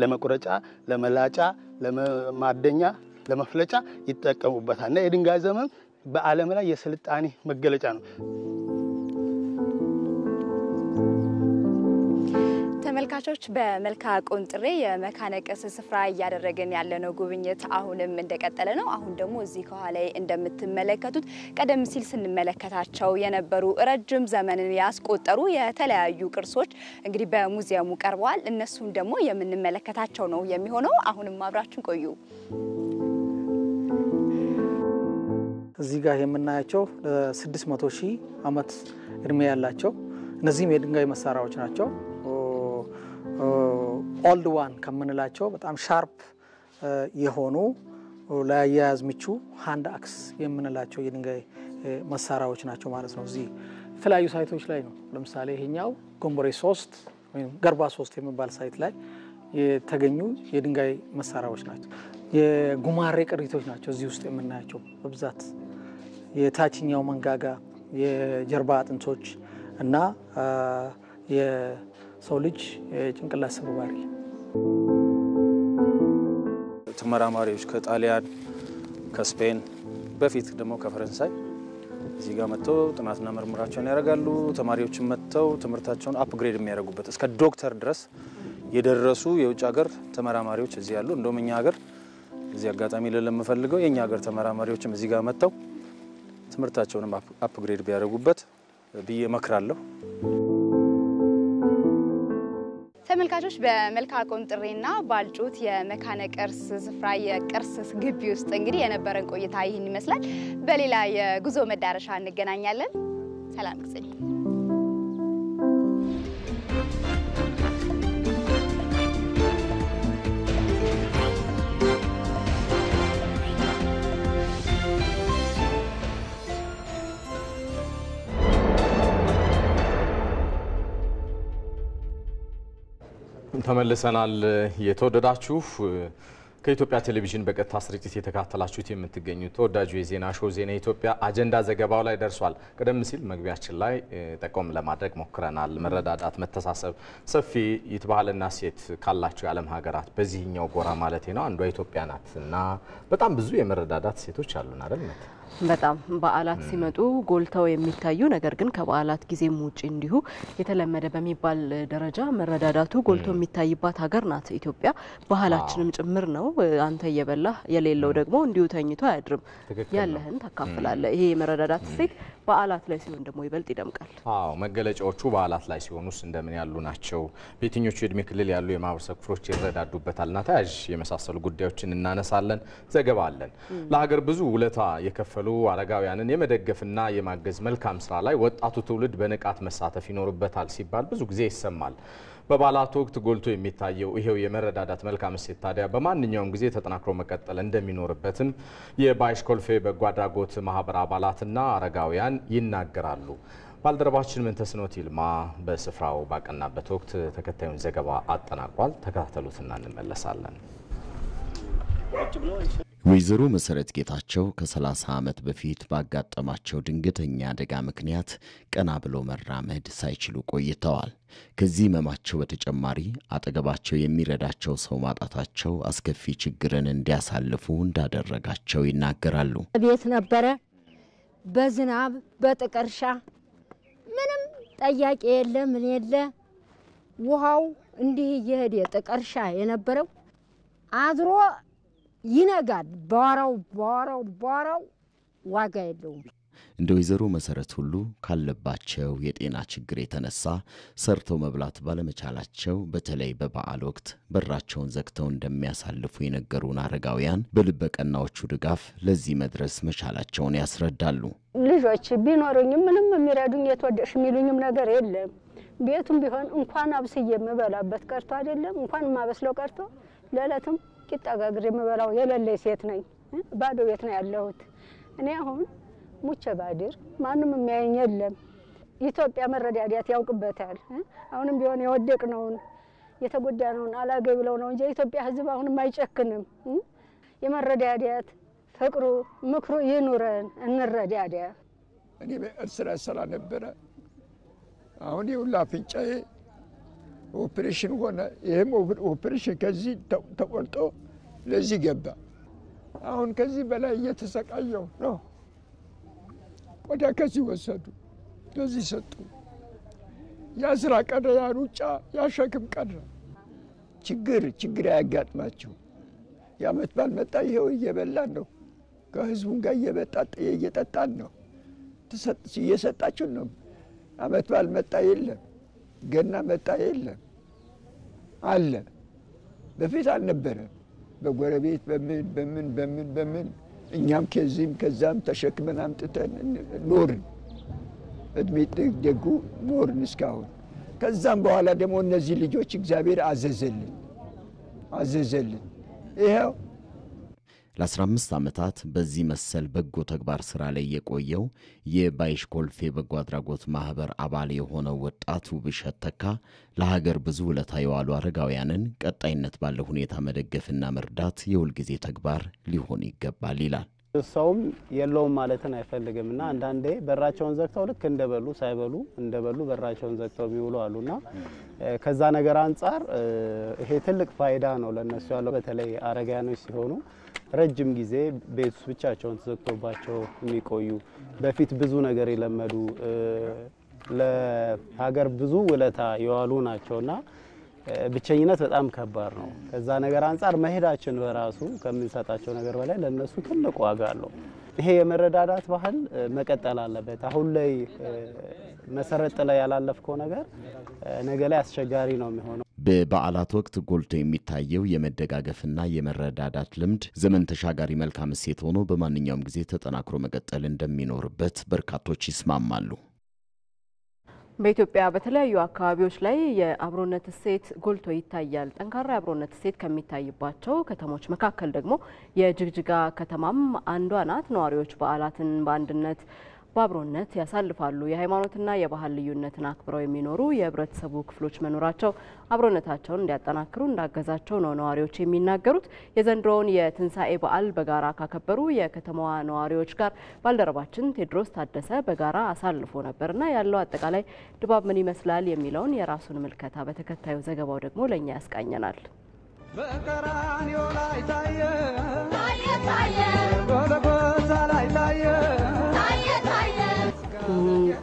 S16: ለመቁረጫ፣ ለመላጫ፣ ለማደኛ፣ ለመፍለጫ ይጠቀሙበታል እና የድንጋይ ዘመን በዓለም ላይ የስልጣኔ መገለጫ ነው።
S6: ተመልካቾች በመልካ ቁንጥሬ የመካነ ቅርስ ስፍራ እያደረገን ያለነው ጉብኝት አሁንም እንደቀጠለ ነው። አሁን ደግሞ እዚህ ከኋላ እንደምትመለከቱት ቀደም ሲል ስንመለከታቸው የነበሩ ረጅም ዘመንን ያስቆጠሩ የተለያዩ ቅርሶች እንግዲህ በሙዚየሙ ቀርበዋል። እነሱም ደግሞ የምንመለከታቸው ነው የሚሆነው። አሁንም አብራችን ቆዩ።
S17: እዚህ ጋር የምናያቸው 600,000 ዓመት እድሜ ያላቸው እነዚህም የድንጋይ መሳሪያዎች ናቸው። ኦልድ ዋን ከምንላቸው በጣም ሻርፕ የሆኑ ለአያያዝ ምቹ ሃንድ አክስ የምንላቸው የድንጋይ መሳሪያዎች ናቸው ማለት ነው። እዚህ የተለያዩ ሳይቶች ላይ ነው። ለምሳሌ ይሄኛው ጎንቦሬ 3 ወይም ገርባ 3 የሚባል ሳይት ላይ የተገኙ የድንጋይ መሳሪያዎች ናቸው። የጉማሬ ቅሪቶች ናቸው እዚህ ውስጥ የምናያቸው በብዛት የታችኛው መንጋጋ፣ የጀርባ አጥንቶች እና የሰው ልጅ ጭንቅላት ስብርባሪ።
S15: ተመራማሪዎች ከጣሊያን ከስፔን በፊት ደግሞ ከፈረንሳይ እዚህ ጋር መጥተው ጥናትና ምርምራቸውን ያደርጋሉ። ተማሪዎችን መጥተው ትምህርታቸውን አፕግሬድ የሚያደርጉበት እስከ ዶክተር ድረስ የደረሱ የውጭ ሀገር ተመራማሪዎች እዚህ ያሉ። እንደውም እኛ ሀገር እዚህ አጋጣሚ ለምፈልገው የኛ ሀገር ተመራማሪዎችም እዚህ ጋር መጥተው ትምህርታቸውን አፕግሬድ ቢያደርጉበት ብዬ እመክራለሁ።
S6: ተመልካቾች በመልካ ቁንጥሬና ባልጩት የመካነ ቅርስ ስፍራ የቅርስ ግቢ ውስጥ እንግዲህ የነበረን ቆይታ ይህን ይመስላል። በሌላ የጉዞ መዳረሻ እንገናኛለን። ሰላም ጊዜ።
S1: ተመልሰናል። የተወደዳችሁ ከኢትዮጵያ ቴሌቪዥን በቀጥታ ስርጭት የተከታተላችሁት የምትገኙት ተወዳጁ የዜና ሾው ዜና ኢትዮጵያ አጀንዳ ዘገባው ላይ ደርሷል። ቀደም ሲል መግቢያችን ላይ ጠቆም ለማድረግ ሞክረናል። መረዳዳት፣ መተሳሰብ ሰፊ ባህልና እሴት ካላቸው የዓለም ሀገራት በዚህኛው ጎራ ማለት ነው አንዷ ኢትዮጵያ ናት እና በጣም ብዙ የመረዳዳት እሴቶች አሉን አይደል?
S2: በጣም በዓላት ሲመጡ ጎልተው የሚታዩ ነገር ግን ከበዓላት ጊዜም ውጪ እንዲሁ የተለመደ በሚባል ደረጃ መረዳዳቱ ጎልቶ የሚታይባት ሀገር ናት ኢትዮጵያ። ባህላችንም ጭምር ነው። አንተ እየበላህ የሌለው ደግሞ እንዲሁ ተኝቶ አያድርም፣ ያለህን ታካፍላለህ። ይሄ የመረዳዳት እሴት በዓላት ላይ ሲሆን ደግሞ ይበልጥ ይደምቃል። አዎ፣
S1: መገለጫዎቹ በዓላት ላይ ሲሆኑስ እንደምን ያሉ ናቸው? በየትኞቹ የእድሜ ክልል ያሉ የማህበረሰብ ክፍሎች ይረዳዱበታልና ተያያዥ የመሳሰሉ ጉዳዮችን እናነሳለን። ዘገባ አለን። ለሀገር ብዙ ውለታ የከፈሉ አረጋውያንን የመደገፍና የማገዝ መልካም ስራ ላይ ወጣቱ ትውልድ በንቃት መሳተፍ ይኖርበታል ሲባል ብዙ ጊዜ ይሰማል። በበዓላት ወቅት ጎልቶ የሚታየው ይሄው የመረዳዳት መልካም እሴት ታዲያ በማንኛውም ጊዜ ተጠናክሮ መቀጠል እንደሚኖርበትም የባይሽ ኮልፌ በጎ አድራጎት ማህበር አባላትና አረጋውያን ይናገራሉ። ባልደረባችን ምንተስኖት ይልማ በስፍራው ባቀናበት ወቅት ተከታዩን ዘገባ አጠናቋል። ተከታተሉትና እንመለሳለን።
S18: ወይዘሮ መሰረት ጌታቸው ከ30 ዓመት በፊት ባጋጠማቸው ድንገተኛ አደጋ ምክንያት ቀና ብሎ መራመድ ሳይችሉ ቆይተዋል። ከዚህ ህመማቸው በተጨማሪ አጠገባቸው የሚረዳቸው ሰው ማጣታቸው አስከፊ ችግርን እንዲያሳልፉ እንዳደረጋቸው ይናገራሉ።
S19: ቤት ነበረ፣ በዝናብ በጥቀርሻ ምንም ጠያቂ የለ ምን የለ። ውሃው እንዲህ እየሄደ ጥቀርሻ የነበረው አድሮ ይነጋል። ባራው ዋጋ የለውም።
S18: እንደ ወይዘሮ መሰረት ሁሉ ካለባቸው የጤና ችግር የተነሳ ሰርተው መብላት ባለመቻላቸው በተለይ በበዓል ወቅት በራቸውን ዘግተው እንደሚያሳልፉ የነገሩን አረጋውያን በልበቀናዎቹ ድጋፍ ለዚህ መድረስ መቻላቸውን ያስረዳሉ።
S19: ልጆች ቢኖሩኝም ምንም የሚረዱኝ የተወደሽ የሚሉኝም ነገር የለም። ቤቱም ቢሆን እንኳን አብስዬ የምበላበት ቀርቶ አይደለም እንኳን ማበስለው ቀርቶ ለለትም ቂጣ ጋግሬ የምበላው የሌለኝ ሴት ነኝ። ባዶ ቤት ነው ያለሁት። እኔ አሁን ሙቸ ባድር ማንም የሚያየኝ የለም። ኢትዮጵያ መረዳዳት ያውቅበታል። አሁንም ቢሆን የወደቅነውን የተጎዳነውን አላገኝ ብለው ነው እንጂ ኢትዮጵያ ሕዝብ አሁንም አይጨክንም። የመረዳዳት ፍቅሩ ምክሩ ይኑረን፣ እንረዳዳ።
S20: እኔ በኤርትራ ስራ ነበረ አሁን ይውላ ፍንጫዬ ኦፕሬሽን ሆነ። ይሄም ኦፕሬሽን ከዚህ ተቆርጦ ለዚህ ገባ። አሁን ከዚህ በላይ እየተሰቃየው ነው። ወደ ከዚህ ወሰዱ፣ ለዚህ ሰጡ። ያስራ ቀረ፣ ያ ሩጫ ያሸክም ቀረ። ችግር አያጋጥማችሁ። የዓመት በዓል መጣ፣ ይኸው እየበላን ነው። ከህዝቡም ጋር እየጠጣን ነው። እየሰጣችሁ ነው። ዓመት በዓል መጣ የለም፣ ገና መጣ የለም አለ። በፊት አልነበረም። በጎረቤት በምን እኛም ከዚህም ከዛም ተሸክመን አምጥተን ኖርን። እድሜ ደጉ ኖርን እስካሁን። ከዛም በኋላ ደግሞ እነዚህ ልጆች እግዚአብሔር አዘዘልን። ይኸው
S18: ለ15 ዓመታት በዚህ መሰል በጎ ተግባር ስራ ላይ የቆየው የባይሽ ኮልፌ በጎ አድራጎት ማህበር አባል የሆነው ወጣት ውብሸት ተካ ለሀገር ብዙ ውለታ የዋሉ አረጋውያንን ቀጣይነት ባለው ሁኔታ መደገፍና መርዳት የሁልጊዜ ተግባር ሊሆን ይገባል ይላል።
S21: ሰውም የለውም ማለትን አይፈልግምና አንዳንዴ በራቸውን ዘግተው ልክ እንደበሉ ሳይበሉ እንደበሉ በራቸውን ዘግተው የሚውሉ አሉና ከዛ ነገር አንፃር ይሄ ትልቅ ፋይዳ ነው ለነሱ ያለው። በተለይ አረጋውያኖች ሲሆኑ ረጅም ጊዜ ቤት ውስጥ ብቻቸውን ተዘግቶባቸው የሚቆዩ በፊት ብዙ ነገር የለመዱ ለሀገር ብዙ ውለታ የዋሉ ናቸውና ብቸኝነት በጣም ከባድ ነው። ከዛ ነገር አንፃር መሄዳችን በራሱ ከምንሰጣቸው ነገር በላይ ለነሱ ትልቅ ዋጋ አለው። ይሄ የመረዳዳት ባህል መቀጠል አለበት። አሁን ላይ መሰረት ላይ ያላለፍከው ነገር ነገ ላይ አስቸጋሪ ነው የሚሆነው።
S18: በበዓላት ወቅት ጎልቶ የሚታየው የመደጋገፍና የመረዳዳት ልምድ ዘመን ተሻጋሪ መልካም እሴት ሆኖ በማንኛውም ጊዜ ተጠናክሮ መቀጠል እንደሚኖርበት በርካቶች ይስማማሉ።
S2: በኢትዮጵያ በተለያዩ አካባቢዎች ላይ የአብሮነት እሴት ጎልቶ ይታያል። ጠንካራ የአብሮነት እሴት ከሚታይባቸው ከተሞች መካከል ደግሞ የጅግጅጋ ከተማም አንዷ ናት። ነዋሪዎች በዓላትን በአንድነት በአብሮነት ያሳልፋሉ። የሃይማኖትና የባህል ልዩነትን አክብረው የሚኖሩ የህብረተሰቡ ክፍሎች መኖራቸው አብሮነታቸውን እንዲያጠናክሩ እንዳገዛቸው ነው ነዋሪዎች የሚናገሩት። የዘንድሮውን የትንሳኤ በዓል በጋራ ካከበሩ የከተማዋ ነዋሪዎች ጋር ባልደረባችን ቴድሮስ ታደሰ በጋራ አሳልፎ ነበርና ያለው አጠቃላይ ድባብ ምን ይመስላል የሚለውን የራሱን ምልከታ በተከታዩ ዘገባው ደግሞ ለኛ ያስቃኘናል።
S22: በቀራንዮ ላይ ታየ ጎልጎታ ላይ ታየ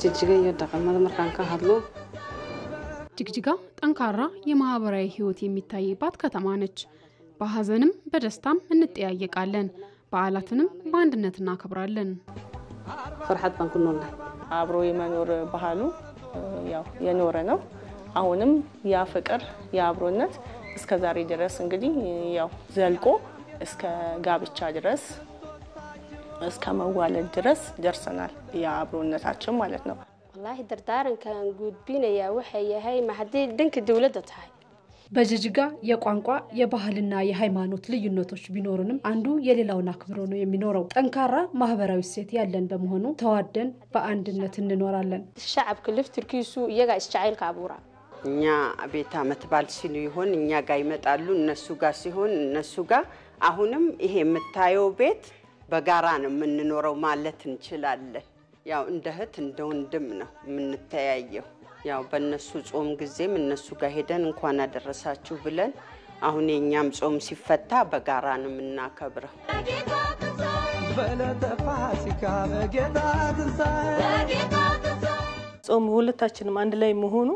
S23: ጅግጅጋ የደቀመለ መርካን ካህሎ ጅግጅጋ ጠንካራ የማህበራዊ ህይወት የሚታይባት ከተማ ነች። በሐዘንም በደስታም እንጠያየቃለን። በዓላትንም በአንድነት እናከብራለን።
S24: ፍርሃት ባንኩኖና አብሮ የመኖር ባህሉ ያው የኖረ ነው። አሁንም ያ ፍቅር ያ አብሮነት እስከ ዛሬ ድረስ እንግዲህ ያው ዘልቆ እስከ ጋብቻ ድረስ እስከ መዋለድ ድረስ ደርሰናል። ያ አብሮነታችን ማለት ነው።
S23: والله دردارن كان ጉድቢነያ waxay yahay ማህዲ ድንክ ደውለደ ታhay
S25: በጅግጅጋ የቋንቋ የባህልና የሃይማኖት ልዩነቶች ቢኖሩንም አንዱ የሌላውን አክብሮ ነው የሚኖረው። ጠንካራ ማህበራዊ እሴት ያለን በመሆኑ ተዋደን በአንድነት እንኖራለን።
S23: ሻዕብ ክልፍትርኪሱ የጋ እስቻይል ካቡራ
S26: እኛ ቤት አመት በዓል ሲሉ ይሆን እኛ ጋር ይመጣሉ፣ እነሱ ጋር ሲሆን እነሱ ጋር። አሁንም ይሄ የምታየው ቤት በጋራ ነው የምንኖረው ማለት እንችላለን። ያው እንደ እህት እንደ ወንድም ነው የምንተያየው። ያው በእነሱ ጾም ጊዜም እነሱ ጋር ሄደን እንኳን አደረሳችሁ ብለን አሁን የኛም ጾም ሲፈታ በጋራ ነው የምናከብረው።
S24: ጾም ሁለታችንም አንድ ላይ መሆኑ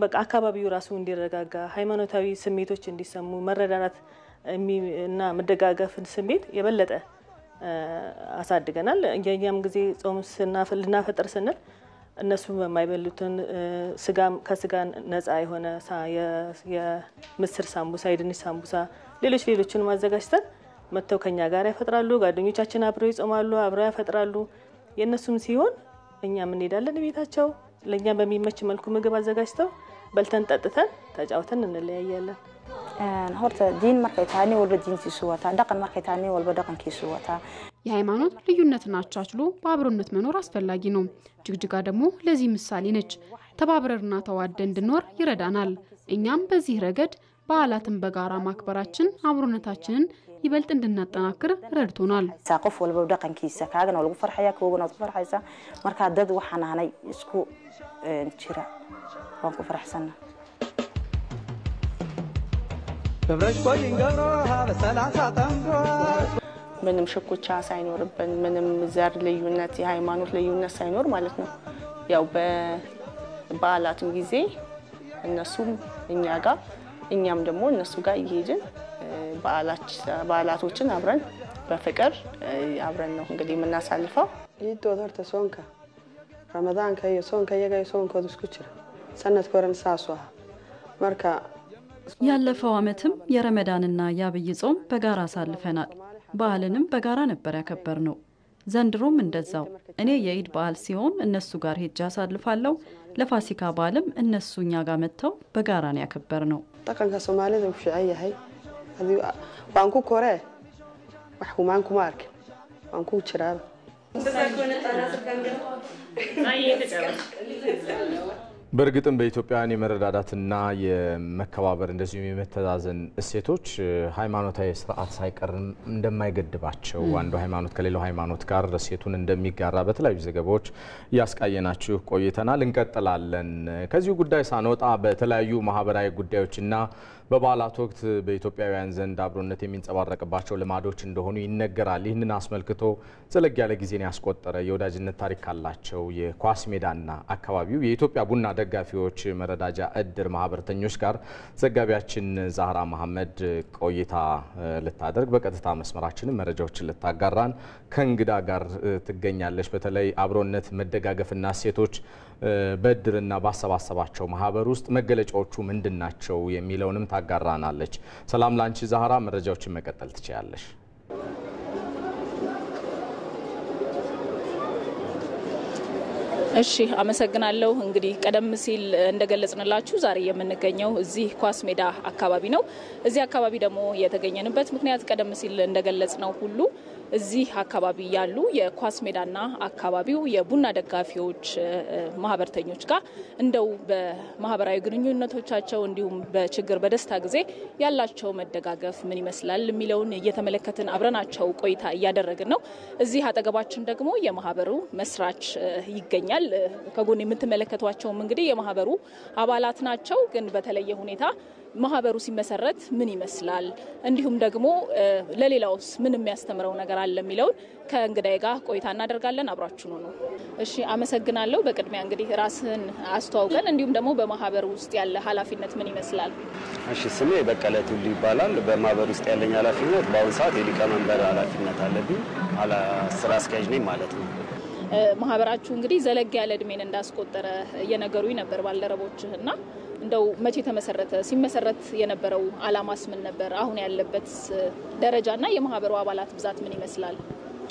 S24: በቃ አካባቢው ራሱ እንዲረጋጋ ሃይማኖታዊ ስሜቶች እንዲሰሙ መረዳዳት እና መደጋገፍን ስሜት የበለጠ አሳድገናል። የኛም ጊዜ ጾም ልናፈጥር ስንል እነሱ በማይበሉትን ስጋም ከስጋ ነፃ የሆነ የምስር ሳምቡሳ፣ የድንች ሳምቡሳ፣ ሌሎችንም አዘጋጅተን መተው ከኛ ጋር ያፈጥራሉ። ጓደኞቻችን አብረው ይጾማሉ፣ አብረው ያፈጥራሉ። የነሱም ሲሆን እኛም እንሄዳለን ቤታቸው ለኛ በሚመች መልኩ ምግብ አዘጋጅተው በልተን ጠጥተን ተጫውተን እንለያያለን።
S23: horta diin markay taani walba diintiisu wata dhaqan markay taani walba dhaqankiisu wata
S25: የሃይማኖት ልዩነትን አቻችሎ በአብሮነት መኖር አስፈላጊ ነው። ጅግጅጋ ደግሞ ለዚህ ምሳሌ ነች። ተባብረርና ተዋደን እንድንኖር ይረዳናል። እኛም በዚህ ረገድ
S3: በዓላትን በጋራ ማክበራችን አብሮነታችንን ይበልጥ እንድናጠናክር ረድቶናል።
S23: ሳቆፍ ወልበው ደቀንኪሳ ካገና ወልጉ ፈርሐያ ከወገና ፈርሐይሳ ማርካ ደድ ወሐናናይ እስኩ እንችራ ወንኩ ፈርሐሰና
S22: ገብረሽ ቆይን ገብሮሃ በሰላሳ ጠንቆ
S4: ምንም ሽኩቻ ሳይኖርብን ምንም ዘር ልዩነት የሃይማኖት ልዩነት ሳይኖር ማለት ነው። ያው በበዓላትም ጊዜ እነሱም እኛ ጋር እኛም ደግሞ እነሱ ጋር እየሄድን በዓላቶችን አብረን በፍቅር አብረን ነው እንግዲህ የምናሳልፈው።
S5: ይዶር ተሶንካ ረመዳን ከየ ሶንካ የጋይ ሶንካ ድስኩችራ ሰነት ኮረን ሳሷ ማርካ
S7: ያለፈው ዓመትም የረመዳንና የአብይ ጾም በጋራ አሳልፈናል። በዓልንም በጋራ ነበር ያከበርነው። ዘንድሮም እንደዛው እኔ የኢድ በዓል ሲሆን እነሱ ጋር ሄጄ አሳልፋለሁ። ለፋሲካ በዓልም እነሱኛ ጋር መተው በጋራ ነው ያከበርነው።
S5: ጠቀንካ ሶማሊያ ወፍሻይ ያይ ባንኩ ኮሬ ወحو ማንኩ ማርክ ባንኩ ችራብ
S1: በእርግጥም በኢትዮጵያውያን የመረዳዳትና የመከባበር እንደዚሁም የመተዛዘን እሴቶች ሃይማኖታዊ ስርዓት ሳይቀር እንደማይገድባቸው አንዱ ሃይማኖት ከሌላው ሃይማኖት ጋር እሴቱን እንደሚጋራ በተለያዩ ዘገባዎች ያስቃየናችሁ ቆይተናል። እንቀጥላለን። ከዚህ ጉዳይ ሳንወጣ በተለያዩ ማህበራዊ ጉዳዮችና በበዓላት ወቅት በኢትዮጵያውያን ዘንድ አብሮነት የሚንጸባረቅባቸው ልማዶች እንደሆኑ ይነገራል። ይህንን አስመልክቶ ዘለግ ያለ ጊዜን ያስቆጠረ የወዳጅነት ታሪክ ካላቸው የኳስ ሜዳና አካባቢው የኢትዮጵያ ቡና ደጋፊዎች መረዳጃ እድር ማህበረተኞች ጋር ዘጋቢያችን ዛህራ መሐመድ ቆይታ ልታደርግ በቀጥታ መስመራችን መረጃዎችን ልታጋራን ከእንግዳ ጋር ትገኛለች። በተለይ አብሮነት መደጋገፍና እሴቶች በእድርና ባሰባሰባቸው ማህበር ውስጥ መገለጫዎቹ ምንድናቸው የሚለውንም ታጋራናለች። ሰላም ላንቺ ዛህራ፣ መረጃዎችን መቀጠል ትችያለሽ።
S8: እሺ አመሰግናለሁ። እንግዲህ ቀደም ሲል እንደገለጽንላችሁ ዛሬ የምንገኘው እዚህ ኳስ ሜዳ አካባቢ ነው። እዚህ አካባቢ ደግሞ የተገኘንበት ምክንያት ቀደም ሲል እንደገለጽነው ሁሉ እዚህ አካባቢ ያሉ የኳስ ሜዳና አካባቢው የቡና ደጋፊዎች ማህበርተኞች ጋር እንደው በማህበራዊ ግንኙነቶቻቸው እንዲሁም በችግር በደስታ ጊዜ ያላቸው መደጋገፍ ምን ይመስላል የሚለውን እየተመለከትን አብረናቸው ቆይታ እያደረግን ነው። እዚህ አጠገባችን ደግሞ የማህበሩ መስራች ይገኛል። ከጎን የምትመለከቷቸውም እንግዲህ የማህበሩ አባላት ናቸው። ግን በተለየ ሁኔታ ማህበሩ ሲመሰረት ምን ይመስላል እንዲሁም ደግሞ ለሌላውስ ምን የሚያስተምረው ነገር አለ የሚለውን ከእንግዳዬ ጋር ቆይታ እናደርጋለን። አብራችሁ ነው። እሺ አመሰግናለሁ። በቅድሚያ እንግዲህ ራስን አስተዋውቀን እንዲሁም ደግሞ በማህበሩ ውስጥ ያለ ኃላፊነት ምን ይመስላል?
S10: እሺ ስሜ በቀለ ቱሉ ይባላል። በማህበሩ ውስጥ ያለኝ ኃላፊነት በአሁኑ ሰዓት የሊቀመንበር ኃላፊነት አለብኝ። ስራ አስኪያጅ ነኝ ማለት ነው።
S8: ማህበራችሁ እንግዲህ ዘለግ ያለ እድሜን እንዳስቆጠረ እየነገሩኝ ነበር ባልደረቦችህና እንደው መቼ ተመሰረተ? ሲመሰረት የነበረው አላማስ ምን ነበር? አሁን ያለበት ደረጃና የማህበሩ አባላት ብዛት ምን ይመስላል?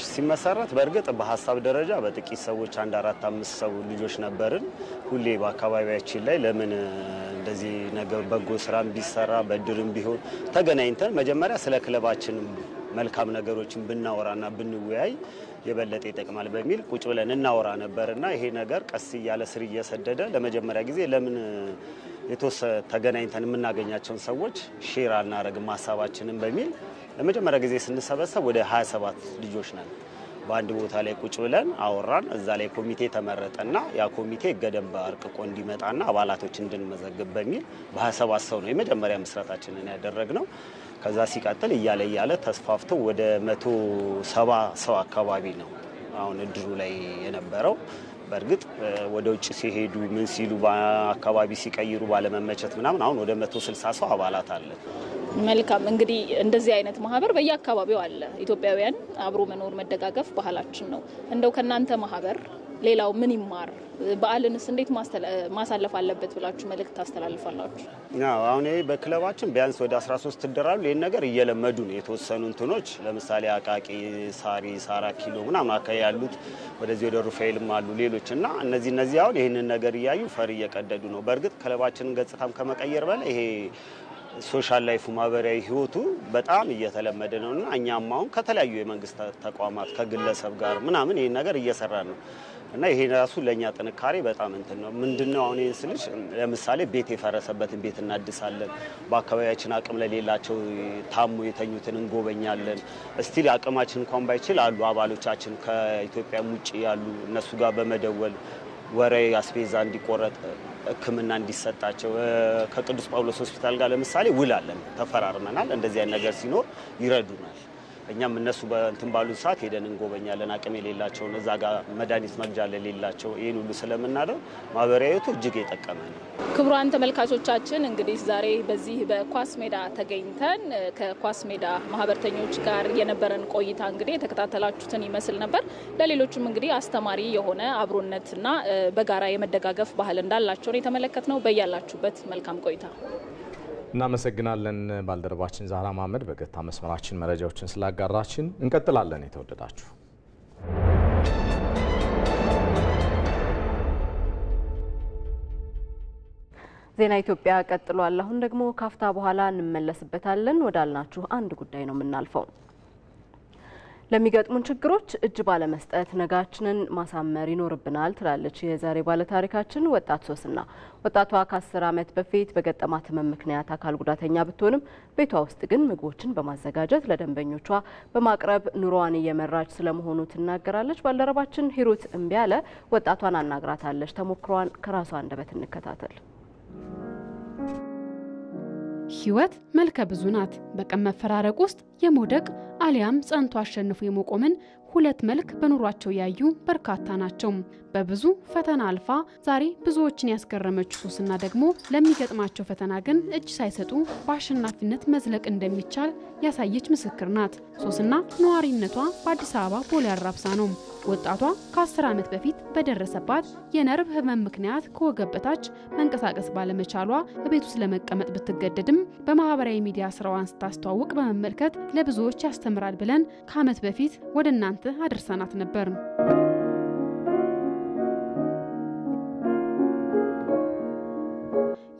S10: ሲመሰረት በእርግጥ በሀሳብ ደረጃ በጥቂት ሰዎች 1 4 5 ሰው ልጆች ነበርን። ሁሌ በአካባቢያችን ላይ ለምን እንደዚህ ነገር በጎ ስራም ቢሰራ በእድርም ቢሆን ተገናኝተን መጀመሪያ ስለ ክለባችን መልካም ነገሮችን ብናወራና ብንወያይ የበለጠ ይጠቅማል በሚል ቁጭ ብለን እናወራ ነበርና ይሄ ነገር ቀስ እያለ ስር እየሰደደ ለመጀመሪያ ጊዜ ለምን ተገናኝተን የምናገኛቸውን ሰዎች ሼር አናረግም ሀሳባችንን በሚል ለመጀመሪያ ጊዜ ስንሰበሰብ ወደ 27 ልጆች ነን። በአንድ ቦታ ላይ ቁጭ ብለን አወራን። እዛ ላይ ኮሚቴ ተመረጠና ያ ኮሚቴ ገደብ አርቅቆ እንዲመጣና አባላቶች እንድንመዘግብ በሚል በ27 ሰው ነው የመጀመሪያ መስራታችንን ያደረግነው። ከዛ ሲቀጥል እያለ ተስፋፍቶ ወደ 170 ሰው አካባቢ ነው አሁን እድሩ ላይ የነበረው። በእርግጥ ወደ ውጭ ሲሄዱ ምን ሲሉ በአካባቢ ሲቀይሩ ባለመመቸት ምናምን አሁን ወደ 160 ሰው አባላት አለ።
S8: መልካም እንግዲህ እንደዚህ አይነት ማህበር በየአካባቢው አለ። ኢትዮጵያውያን አብሮ መኖር መደጋገፍ ባህላችን ነው። እንደው ከናንተ ማህበር ሌላው ምን ይማር? በዓልንስ እንዴት ማሳለፍ አለበት ብላችሁ መልእክት ታስተላልፋላችሁ?
S10: አሁን ይሄ በክለባችን ቢያንስ ወደ 13 እድራሉ። ይሄን ነገር እየለመዱ ነው የተወሰኑ እንትኖች ለምሳሌ አቃቂ፣ ሳሪ፣ ሳራ ኪሎ ምናምን አካባቢ ያሉት ወደዚህ ወደ ሩፋኤልም አሉ ሌሎችና እነዚህ አሁን ይሄንን ነገር እያዩ ፈር እየቀደዱ ነው። በእርግጥ ክለባችንን ገጽታም ከመቀየር በላይ ይሄ ሶሻል ላይፉ ማህበራዊ ህይወቱ በጣም እየተለመደ ነውና እኛም አሁን ከተለያዩ የመንግስት ተቋማት ከግለሰብ ጋር ምናምን ይሄን ነገር እየሰራ ነው። እና ይሄ ራሱ ለኛ ጥንካሬ በጣም እንትን ነው። ምንድነው አሁን ይሄን ስልሽ ለምሳሌ ቤት የፈረሰበትን ቤት እናድሳለን። በአካባቢያችን አቅም ለሌላቸው ታሙ የተኙትን እንጎበኛለን። እስቲል አቅማችን እንኳን ባይችል አሉ አባሎቻችን ከኢትዮጵያ ውጪ ያሉ እነሱ ጋር በመደወል ወሬ አስቤዛ እንዲቆረጥ ሕክምና እንዲሰጣቸው ከቅዱስ ጳውሎስ ሆስፒታል ጋር ለምሳሌ ውል አለን፣ ተፈራርመናል። እንደዚህ አይነት ነገር ሲኖር ይረዱናል። እኛም እነሱ በእንትን ባሉ ሰዓት ሄደን እንጎበኛለን። አቅም የሌላቸውን እዛ ጋር መድኃኒት መግዣ ለሌላቸው ይህን ሁሉ ስለምናደርግ ማህበራዊ ህይወቱ እጅግ የጠቀመ ነው።
S8: ክቡራን ተመልካቾቻችን እንግዲህ ዛሬ በዚህ በኳስ ሜዳ ተገኝተን ከኳስ ሜዳ ማህበርተኞች ጋር የነበረን ቆይታ እንግዲህ የተከታተላችሁትን ይመስል ነበር። ለሌሎችም እንግዲህ አስተማሪ የሆነ አብሮነትና በጋራ የመደጋገፍ ባህል እንዳላቸው የተመለከትነው። በያላችሁበት መልካም ቆይታ።
S1: እናመሰግናለን ባልደረባችን ዛህራ መሐመድ በቀጥታ መስመራችን መረጃዎችን ስላጋራችን። እንቀጥላለን። የተወደዳችሁ
S2: ዜና ኢትዮጵያ ቀጥሏል። አሁን ደግሞ ካፍታ በኋላ እንመለስበታለን። ወዳልናችሁ አንድ ጉዳይ ነው የምናልፈው። ለሚገጥሙን ችግሮች እጅ ባለመስጠት ነጋችንን ማሳመር ይኖርብናል ትላለች የዛሬ ባለታሪካችን ወጣት ሶስና። ወጣቷ ከ10 ዓመት በፊት በገጠማት ህመም ምክንያት አካል ጉዳተኛ ብትሆንም ቤቷ ውስጥ ግን ምግቦችን በማዘጋጀት ለደንበኞቿ በማቅረብ ኑሮዋን እየመራች ስለመሆኑ ትናገራለች። ባልደረባችን ሂሩት እምቢያለ ወጣቷን አናግራታለች። ተሞክሯን ከራሷ አንደበት እንከታተል።
S3: ህይወት መልከ ብዙ ናት። በቀን መፈራረቅ ውስጥ የመውደቅ አሊያም ጸንቶ አሸንፎ የመቆምን ሁለት መልክ በኑሯቸው ያዩ በርካታ ናቸው። በብዙ ፈተና አልፋ ዛሬ ብዙዎችን ያስገረመችው ሶስና ደግሞ ለሚገጥማቸው ፈተና ግን እጅ ሳይሰጡ በአሸናፊነት መዝለቅ እንደሚቻል ያሳየች ምስክር ናት። ሶስና ነዋሪነቷ በአዲስ አበባ ቦሌ አራብሳ ነው። ወጣቷ ከ10 ዓመት በፊት በደረሰባት የነርቭ ህመም ምክንያት ከወገብ በታች መንቀሳቀስ ባለመቻሏ በቤት ውስጥ ለመቀመጥ ብትገደድም በማህበራዊ ሚዲያ ስራዋን ስታስተዋውቅ በመመልከት ለብዙዎች ያስተምራል ብለን ከዓመት በፊት ወደ እናንተ አድርሰናት ነበር።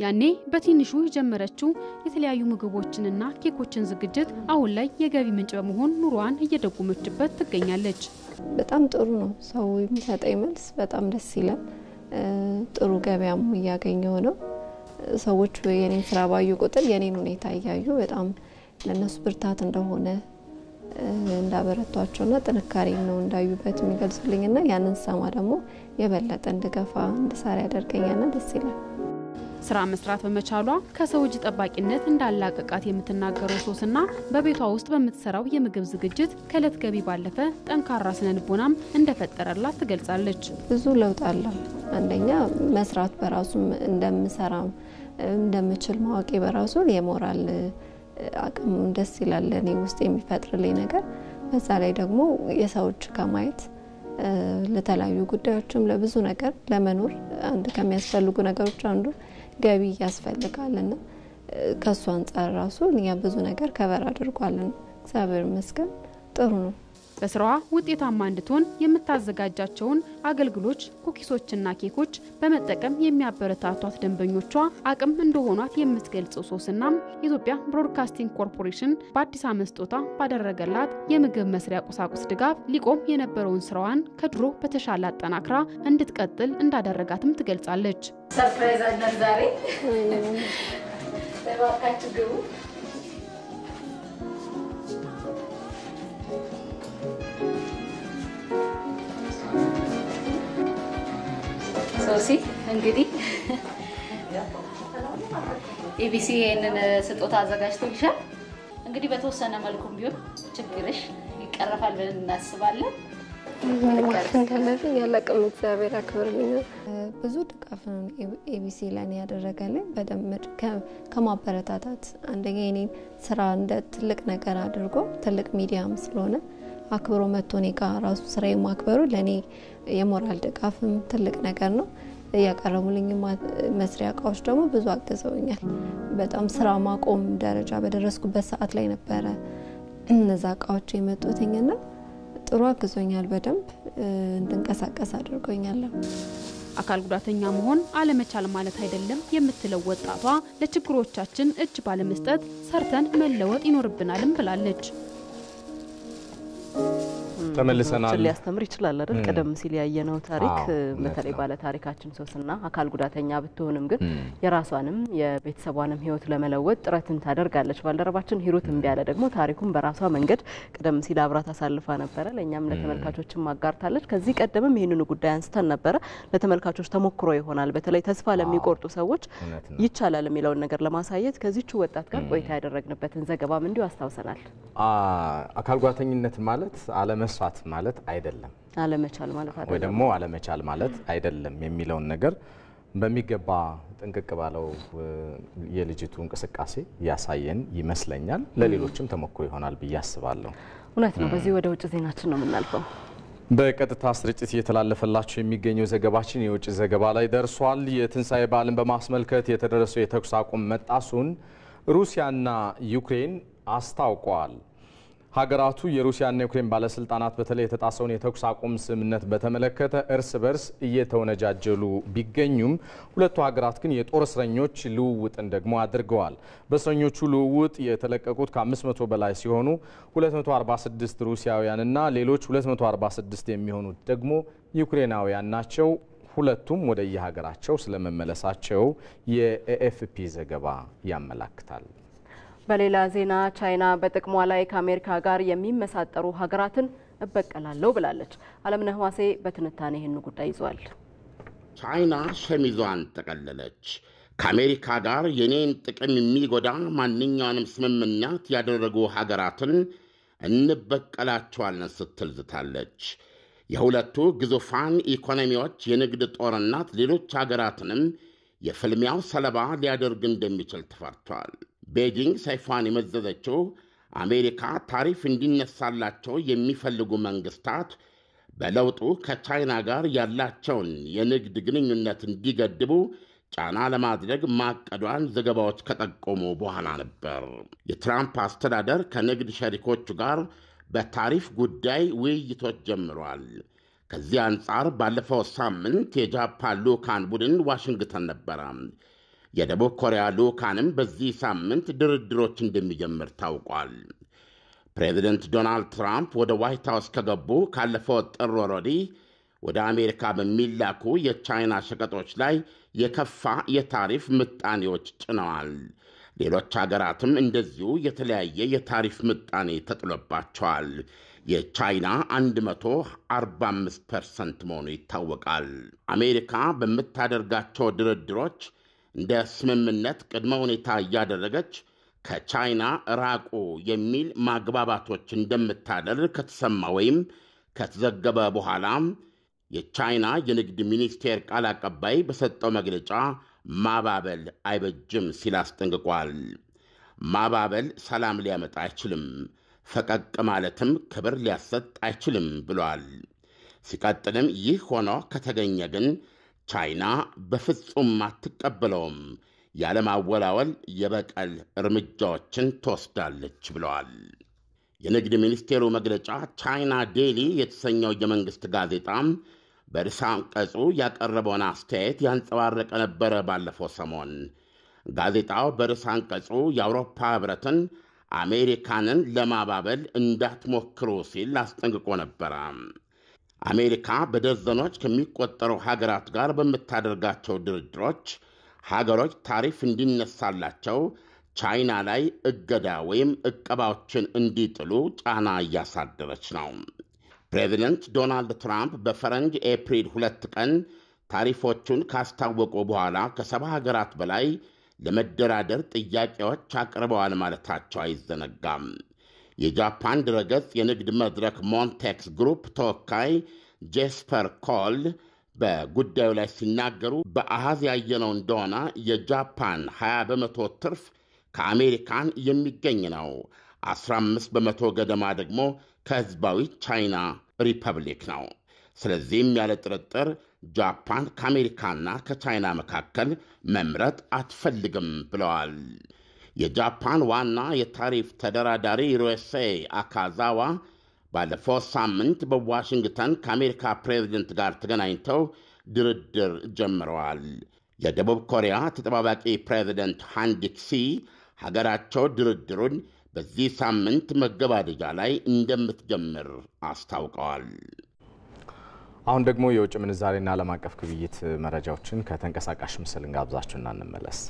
S3: ያኔ በትንሹ የጀመረችው የተለያዩ ምግቦችንና ኬኮችን ዝግጅት አሁን ላይ የገቢ ምንጭ በመሆን ኑሯን እየደጎመችበት ትገኛለች።
S9: በጣም ጥሩ ነው። ሰው የሚሰጠኝ መልስ በጣም ደስ ይላል። ጥሩ ገበያም እያገኘው ነው። ሰዎች የኔን ስራ ባዩ ቁጥር የኔን ሁኔታ እያዩ በጣም ለነሱ ብርታት እንደሆነ እንዳበረቷቸውና ጥንካሬ ነው እንዳዩበት የሚገልጹልኝና ያንን ሰማ ደግሞ የበለጠ እንድገፋ እንድሰራ ያደርገኛልና ደስ ይላል።
S3: ስራ መስራት በመቻሏ ከሰው እጅ ጠባቂነት እንዳላቀቃት የምትናገረው ሶስና በቤቷ ውስጥ በምትሰራው የምግብ ዝግጅት ከለት ገቢ ባለፈ ጠንካራ ስነልቦናም እንደፈጠረላት ትገልጻለች።
S9: ብዙ ለውጥ አለው። አንደኛ መስራት በራሱ እንደምሰራ እንደምችል ማወቄ በራሱ የሞራል አቅም ደስ ይላል እኔ ውስጥ የሚፈጥርልኝ ነገር። በዛ ላይ ደግሞ የሰው እጅ ከማየት ለተለያዩ ጉዳዮችም ለብዙ ነገር ለመኖር አንድ ከሚያስፈልጉ ነገሮች አንዱ ገቢ ያስፈልጋልና ከሱ አንፃር ራሱ እኛ ብዙ ነገር ከበር አድርጓልና እግዚአብሔር ይመስገን ጥሩ ነው።
S3: በስራዋ ውጤታማ እንድትሆን የምታዘጋጃቸውን አገልግሎች ኩኪሶችና ኬኮች በመጠቀም የሚያበረታቷት ደንበኞቿ አቅም እንደሆኗት የምትገልጸው ሶስናም የኢትዮጵያ ብሮድካስቲንግ ኮርፖሬሽን በአዲስ ዓመት ስጦታ ባደረገላት የምግብ መስሪያ ቁሳቁስ ድጋፍ ሊቆም የነበረውን ስራዋን ከድሮ በተሻለ አጠናክራ እንድትቀጥል እንዳደረጋትም ትገልጻለች።
S11: ሰርፕራይዝ አለን ዛሬ ለባካችሁ ግቡ። ሶሲ እንግዲህ ኢቢሲ ይሄንን ስጦታ አዘጋጅቶልሻል። እንግዲህ በተወሰነ መልኩም ቢሆን ችግርሽ ይቀርፋል ብለን እናስባለን።
S9: ያለቀም እግዚአብሔር አክብርልኝ። ብዙ ድጋፍ ነው ኢቢሲ ለኔ ያደረገልኝ። በደምብ ከማበረታታት አንደኛ የኔን ስራ እንደ ትልቅ ነገር አድርጎ ትልቅ ሚዲያም ስለሆነ አክብሮ መጥቶ እኔ ጋር ራሱ ስራዬ ማክበሩ ለኔ የሞራል ድጋፍም ትልቅ ነገር ነው። ያቀረቡልኝ መስሪያ እቃዎች ደግሞ ብዙ አገዘውኛል። በጣም ስራ ማቆም ደረጃ በደረስኩበት ሰዓት ላይ ነበረ እነዛ እቃዎች የመጡትኝና ጥሩ አግዞኛል። በደንብ እንድንቀሳቀስ አድርጎኛል።
S3: አካል ጉዳተኛ መሆን አለመቻል ማለት አይደለም የምትለው ወጣቷ ለችግሮቻችን እጅ ባለመስጠት ሰርተን መለወጥ ይኖርብናልም ብላለች።
S1: ተመልሰናል
S2: ሊያስተምር ይችላል አይደል? ቀደም ሲል ያየነው ታሪክ በተለይ ባለ ታሪካችን ሶስና አካል ጉዳተኛ ብትሆንም ግን የራሷንም የቤተሰቧንም ህይወት ለመለወጥ ጥረትን ታደርጋለች። ባልደረባችን ሂሩት እንቢያለ ደግሞ ታሪኩን በራሷ መንገድ ቀደም ሲል አብራ ታሳልፋ ነበር። ለኛም ለተመልካቾችም ማጋርታለች። ከዚህ ቀደምም ይሄንኑ ጉዳይ አንስተን ነበር። ለተመልካቾች ተሞክሮ ይሆናል። በተለይ ተስፋ ለሚቆርጡ ሰዎች ይቻላል የሚለውን ነገር ለማሳየት ከዚህቹ ወጣት ጋር ቆይታ ያደረግንበትን ዘገባም እንዲሁ አስታውሰናል።
S1: አካል ጉዳተኝነት ማለት አለመስራት ማለት አይደለም፣
S2: አለመቻል ማለት አይደለም፣
S1: ወይ ደግሞ አለመቻል ማለት አይደለም የሚለውን ነገር በሚገባ ጥንቅቅ ባለው የልጅቱ እንቅስቃሴ ያሳየን ይመስለኛል። ለሌሎችም ተሞክሮ ይሆናል ብዬ አስባለሁ።
S2: እውነት ነው። በዚህ ወደ ውጭ ዜናችን ነው የምናልፈው።
S1: በቀጥታ ስርጭት እየተላለፈላችሁ የሚገኘው ዘገባችን የውጭ ዘገባ ላይ ደርሷል። የትንሳኤ በዓልን በማስመልከት የተደረሰው የተኩስ አቁም መጣሱን ሩሲያና ዩክሬን አስታውቀዋል። ሀገራቱ የሩሲያና ዩክሬን ባለስልጣናት በተለይ የተጣሰውን የተኩስ አቁም ስምምነት በተመለከተ እርስ በርስ እየተወነጃጀሉ ቢገኙም ሁለቱ ሀገራት ግን የጦር እስረኞች ልውውጥን ደግሞ አድርገዋል። በእስረኞቹ ልውውጥ የተለቀቁት ከ500 በላይ ሲሆኑ 246 ሩሲያውያንና ሌሎች 246 የሚሆኑት ደግሞ ዩክሬናውያን ናቸው። ሁለቱም ወደ የሀገራቸው ስለመመለሳቸው የኤኤፍፒ ዘገባ ያመለክታል።
S2: በሌላ ዜና ቻይና በጥቅሟ ላይ ከአሜሪካ ጋር የሚመሳጠሩ ሀገራትን እበቀላለሁ ብላለች። አለምነህ ዋሴ በትንታኔ ይህን ጉዳይ ይዟል።
S12: ቻይና ሸሚዟን ጠቀለለች። ከአሜሪካ ጋር የኔን ጥቅም የሚጎዳ ማንኛውንም ስምምነት ያደረጉ ሀገራትን እንበቀላቸዋለን ስትል ዝታለች። የሁለቱ ግዙፋን ኢኮኖሚዎች የንግድ ጦርነት ሌሎች ሀገራትንም የፍልሚያው ሰለባ ሊያደርግ እንደሚችል ተፈርቷል። ቤጂንግ ሰይፏን የመዘዘችው አሜሪካ ታሪፍ እንዲነሳላቸው የሚፈልጉ መንግስታት በለውጡ ከቻይና ጋር ያላቸውን የንግድ ግንኙነት እንዲገድቡ ጫና ለማድረግ ማቀዷን ዘገባዎች ከጠቆሙ በኋላ ነበር። የትራምፕ አስተዳደር ከንግድ ሸሪኮቹ ጋር በታሪፍ ጉዳይ ውይይቶች ጀምሯል። ከዚህ አንጻር ባለፈው ሳምንት የጃፓን ልዑካን ቡድን ዋሽንግተን ነበረ። የደቡብ ኮሪያ ልዑካንም በዚህ ሳምንት ድርድሮች እንደሚጀምር ታውቋል። ፕሬዚደንት ዶናልድ ትራምፕ ወደ ዋይት ሃውስ ከገቡ ካለፈው ጥር ወር ወዲህ ወደ አሜሪካ በሚላኩ የቻይና ሸቀጦች ላይ የከፋ የታሪፍ ምጣኔዎች ጭነዋል። ሌሎች ሀገራትም እንደዚሁ የተለያየ የታሪፍ ምጣኔ ተጥሎባቸዋል። የቻይና 145% መሆኑ ይታወቃል። አሜሪካ በምታደርጋቸው ድርድሮች እንደ ስምምነት ቅድመ ሁኔታ እያደረገች ከቻይና ራቁ የሚል ማግባባቶች እንደምታደርግ ከተሰማ ወይም ከተዘገበ በኋላ የቻይና የንግድ ሚኒስቴር ቃል አቀባይ በሰጠው መግለጫ ማባበል አይበጅም ሲል አስጠንቅቋል። ማባበል ሰላም ሊያመጣ አይችልም፣ ፈቀቅ ማለትም ክብር ሊያሰጥ አይችልም ብሏል። ሲቀጥልም ይህ ሆኖ ከተገኘ ግን ቻይና በፍጹም አትቀበለውም፣ ያለማወላወል የበቀል እርምጃዎችን ትወስዳለች ብለዋል። የንግድ ሚኒስቴሩ መግለጫ ቻይና ዴይሊ የተሰኘው የመንግሥት ጋዜጣ በርዕሰ አንቀጹ ያቀረበውን አስተያየት ያንጸባረቀ ነበረ። ባለፈው ሰሞን ጋዜጣው በርዕሰ አንቀጹ የአውሮፓ ኅብረትን አሜሪካንን ለማባበል እንዳትሞክሩ ሲል አስጠንቅቆ ነበረ። አሜሪካ በደዘኖች ከሚቆጠሩ ሀገራት ጋር በምታደርጋቸው ድርድሮች ሀገሮች ታሪፍ እንዲነሳላቸው ቻይና ላይ እገዳ ወይም ዕቀባዎችን እንዲጥሉ ጫና እያሳደረች ነው። ፕሬዚደንት ዶናልድ ትራምፕ በፈረንጅ ኤፕሪል 2 ቀን ታሪፎቹን ካስታወቁ በኋላ ከ70 ሀገራት በላይ ለመደራደር ጥያቄዎች አቅርበዋል ማለታቸው አይዘነጋም። የጃፓን ድረገጽ የንግድ መድረክ ሞንቴክስ ግሩፕ ተወካይ ጄስፐር ኮል በጉዳዩ ላይ ሲናገሩ በአሃዝ ያየነው እንደሆነ የጃፓን 20 በመቶ ትርፍ ከአሜሪካን የሚገኝ ነው። 15 በመቶ ገደማ ደግሞ ከሕዝባዊ ቻይና ሪፐብሊክ ነው። ስለዚህም ያለ ጥርጥር ጃፓን ከአሜሪካና ከቻይና መካከል መምረጥ አትፈልግም ብለዋል። የጃፓን ዋና የታሪፍ ተደራዳሪ ሂሮሴ አካዛዋ ባለፈው ሳምንት በዋሽንግተን ከአሜሪካ ፕሬዝደንት ጋር ተገናኝተው ድርድር ጀምረዋል። የደቡብ ኮሪያ ተጠባባቂ ፕሬዝደንት ሃን ዱክ-ሲ ሀገራቸው ድርድሩን በዚህ ሳምንት መገባደጃ ላይ እንደምትጀምር አስታውቀዋል።
S1: አሁን ደግሞ የውጭ ምንዛሬና ዓለም አቀፍ ግብይት መረጃዎችን ከተንቀሳቃሽ ምስል እንጋብዛችሁና እንመለስ።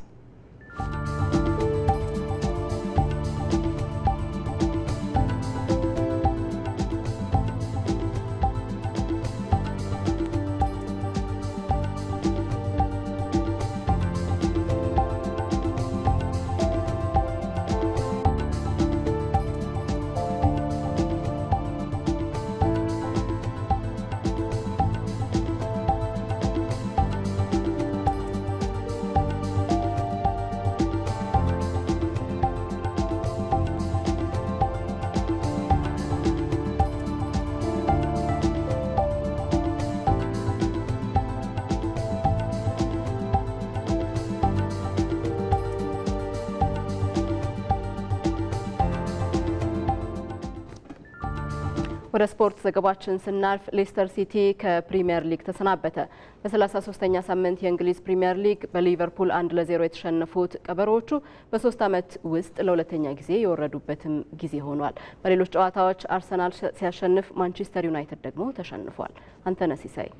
S2: ወደ ስፖርት ዘገባችን ስናልፍ ሌስተር ሲቲ ከፕሪሚየር ሊግ ተሰናበተ። በ33ኛ ሳምንት የእንግሊዝ ፕሪሚየር ሊግ በሊቨርፑል 1-0 የተሸነፉት ቀበሮዎቹ በ3 ዓመት ውስጥ ለሁለተኛ ጊዜ የወረዱበትም ጊዜ ሆኗል። በሌሎች ጨዋታዎች አርሰናል ሲያሸንፍ ማንቸስተር ዩናይትድ ደግሞ ተሸንፏል። አንተነህ ሲሳይ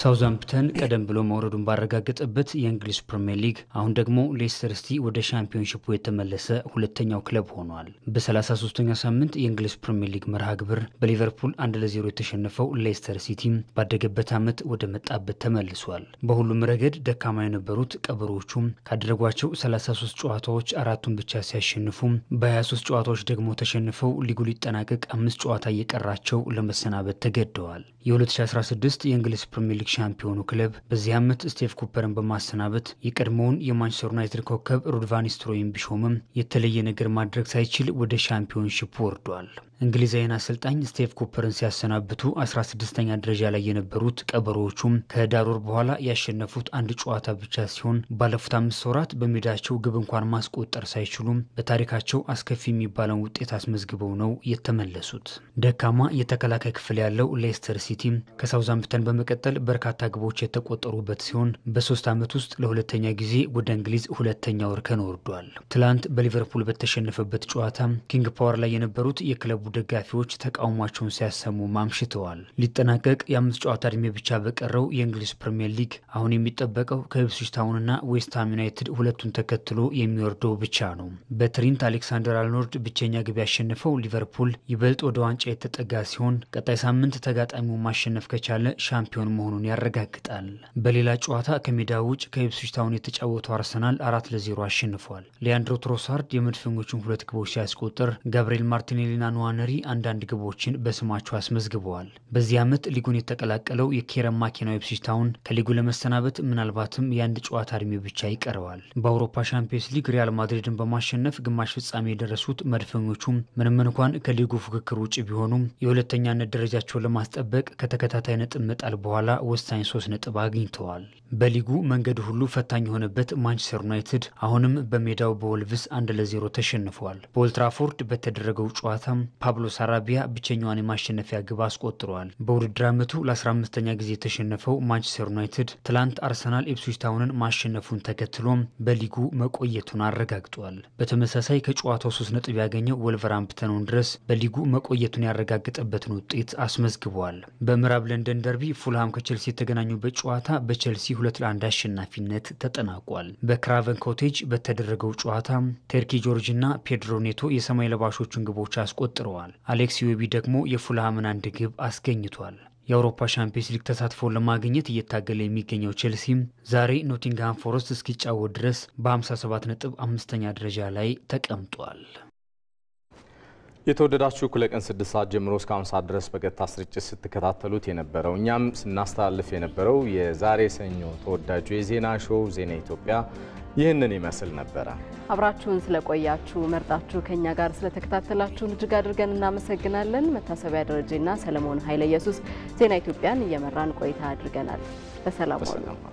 S6: ሳውዛምፕተን ቀደም ብሎ መውረዱን ባረጋገጠበት የእንግሊዝ ፕሪሚየር ሊግ አሁን ደግሞ ሌስተር ሲቲ ወደ ሻምፒዮንሺፑ የተመለሰ ሁለተኛው ክለብ ሆኗል። በ33ኛ ሳምንት የእንግሊዝ ፕሪሚየር ሊግ መርሃ ግብር በሊቨርፑል 1-0 የተሸነፈው ሌስተር ሲቲ ባደገበት ዓመት ወደ መጣበት ተመልሷል። በሁሉም ረገድ ደካማ የነበሩት ቀበሮቹም ካደረጓቸው 33 ጨዋታዎች አራቱን ብቻ ሲያሸንፉ በ23 ጨዋታዎች ደግሞ ተሸንፈው ሊጉ ሊጠናቀቅ 5 ጨዋታ እየቀራቸው ለመሰናበት ተገደዋል። የ2016 የእንግሊዝ ፕሪሚየር ሊግ ሻምፒዮኑ ክለብ በዚህ ዓመት ስቴቭ ኩፐርን በማሰናበት የቀድሞውን የማንቸስተር ዩናይትድ ኮከብ ሩድ ቫን ኒስተልሮይን ቢሾምም የተለየ ነገር ማድረግ ሳይችል ወደ ሻምፒዮንሺፕ ወርዷል። እንግሊዛዊን አሰልጣኝ ስቴቭ ኩፐርን ሲያሰናብቱ 16ኛ ደረጃ ላይ የነበሩት ቀበሮዎቹም ከህዳር ወር በኋላ ያሸነፉት አንድ ጨዋታ ብቻ ሲሆን ባለፉት 5 ወራት በሜዳቸው ግብ እንኳን ማስቆጠር ሳይችሉም በታሪካቸው አስከፊ የሚባለውን ውጤት አስመዝግበው ነው የተመለሱት። ደካማ የተከላካይ ክፍል ያለው ሌስተር ሲቲ ከሳውዛምፕተን በመቀጠል በርካታ ግቦች የተቆጠሩበት ሲሆን በ3 ዓመት ውስጥ ለሁለተኛ ጊዜ ወደ እንግሊዝ ሁለተኛ እርከን ወርዷል። ትላንት በሊቨርፑል በተሸነፈበት ጨዋታ ኪንግ ፓወር ላይ የነበሩት የክለቡ ደጋፊዎች ተቃውሟቸውን ሲያሰሙ ማምሽተዋል። ሊጠናቀቅ የ5 ጨዋታ ዕድሜ ብቻ በቀረው የእንግሊዝ ፕሪሚየር ሊግ አሁን የሚጠበቀው ከኢፕስዊች ታውንና ዌስትሃም ዩናይትድ ሁለቱን ተከትሎ የሚወርደው ብቻ ነው። በትሪንት አሌክሳንደር አርኖልድ ብቸኛ ግብ ያሸነፈው ሊቨርፑል ይበልጥ ወደ ዋንጫ የተጠጋ ሲሆን ቀጣይ ሳምንት ተጋጣሚው ማሸነፍ ከቻለ ሻምፒዮን መሆኑን ያረጋግጣል። በሌላ ጨዋታ ከሜዳ ውጭ ከኢፕስዊች ታውን የተጫወተው አርሰናል 4-0 አሸንፏል። ሊያንድሮ ትሮሳርድ የመድፈኞቹን 2 ግቦች ሲያስቆጥር ጋብሪኤል ማርቲኔሊና ኑዋነሪ አንዳንድ ግቦችን በስማቸው አስመዝግበዋል። በዚህ ዓመት ሊጉን የተቀላቀለው የኬረን ማኬናው ኢፕስዊች ታውን ከሊጉ ለመሰናበት ምናልባትም የአንድ ጨዋታ ዕድሜ ብቻ ይቀረዋል። በአውሮፓ ሻምፒዮንስ ሊግ ሪያል ማድሪድን በማሸነፍ ግማሽ ፍጻሜ የደረሱት መድፈኞቹም ምንም እንኳን ከሊጉ ፉክክር ውጭ ቢሆኑም የሁለተኛነት ደረጃቸውን ለማስጠበቅ ከተከታታይ ነጥብ መጣል በኋላ ወሳኝ 3 ነጥብ አግኝተዋል። በሊጉ መንገድ ሁሉ ፈታኝ የሆነበት ማንቸስተር ዩናይትድ አሁንም በሜዳው በወልቭስ 1-0 ተሸንፏል። በኦልድ ትራፎርድ በተደረገው ጨዋታ ፓብሎ ሳራቢያ ብቸኛዋን የማሸነፊያ ግብ አስቆጥሯል። በውድድር ዓመቱ ለ15ኛ ጊዜ የተሸነፈው ማንቸስተር ዩናይትድ ትላንት አርሰናል ኢፕስዊች ታውንን ማሸነፉን ተከትሎም በሊጉ መቆየቱን አረጋግጧል። በተመሳሳይ ከጨዋታው 3 ነጥብ ያገኘው ወልቨርሃምፕተን ድረስ በሊጉ መቆየቱን ያረጋገጠበትን ውጤት አስመዝግቧል። በምዕራብ ለንደን ደርቢ ፉልሃም ከቼልሲ የተገናኙበት ጨዋታ በቼልሲ 2-1 አሸናፊነት ተጠናቋል። በክራቨን ኮቴጅ በተደረገው ጨዋታ ቴርኪ ጆርጅና ፔድሮ ኔቶ የሰማይ ለባሾቹን ግቦች አስቆጥረዋል። አሌክስ ዮቢ ደግሞ የፉልሃምን 1 ግብ አስገኝቷል። የአውሮፓ ሻምፒዮንስ ሊግ ተሳትፎን ለማግኘት እየታገለ የሚገኘው ቼልሲም ዛሬ ኖቲንግሃም ፎረስት እስኪጫወት ድረስ በ57 ነጥብ 5ኛ ደረጃ ላይ ተቀምጧል።
S1: የተወደዳችሁ ኩለቀን 6 ሰዓት ጀምሮ እስከ 5 ሰዓት ድረስ በቀጥታ ስርጭት ስትከታተሉት የነበረው እኛም ስናስተላልፍ የነበረው የዛሬ ሰኞ ተወዳጁ የዜና ሾው ዜና ኢትዮጵያ ይህንን ይመስል ነበረ።
S2: አብራችሁን ስለቆያችሁ መርጣችሁ ከኛ ጋር ስለተከታተላችሁን እጅግ አድርገን እናመሰግናለን። መታሰቢያ ደረጀና ሰለሞን ኃይለ ኢየሱስ ዜና ኢትዮጵያን እየመራን ቆይታ አድርገናል። በሰላም ዋሉ።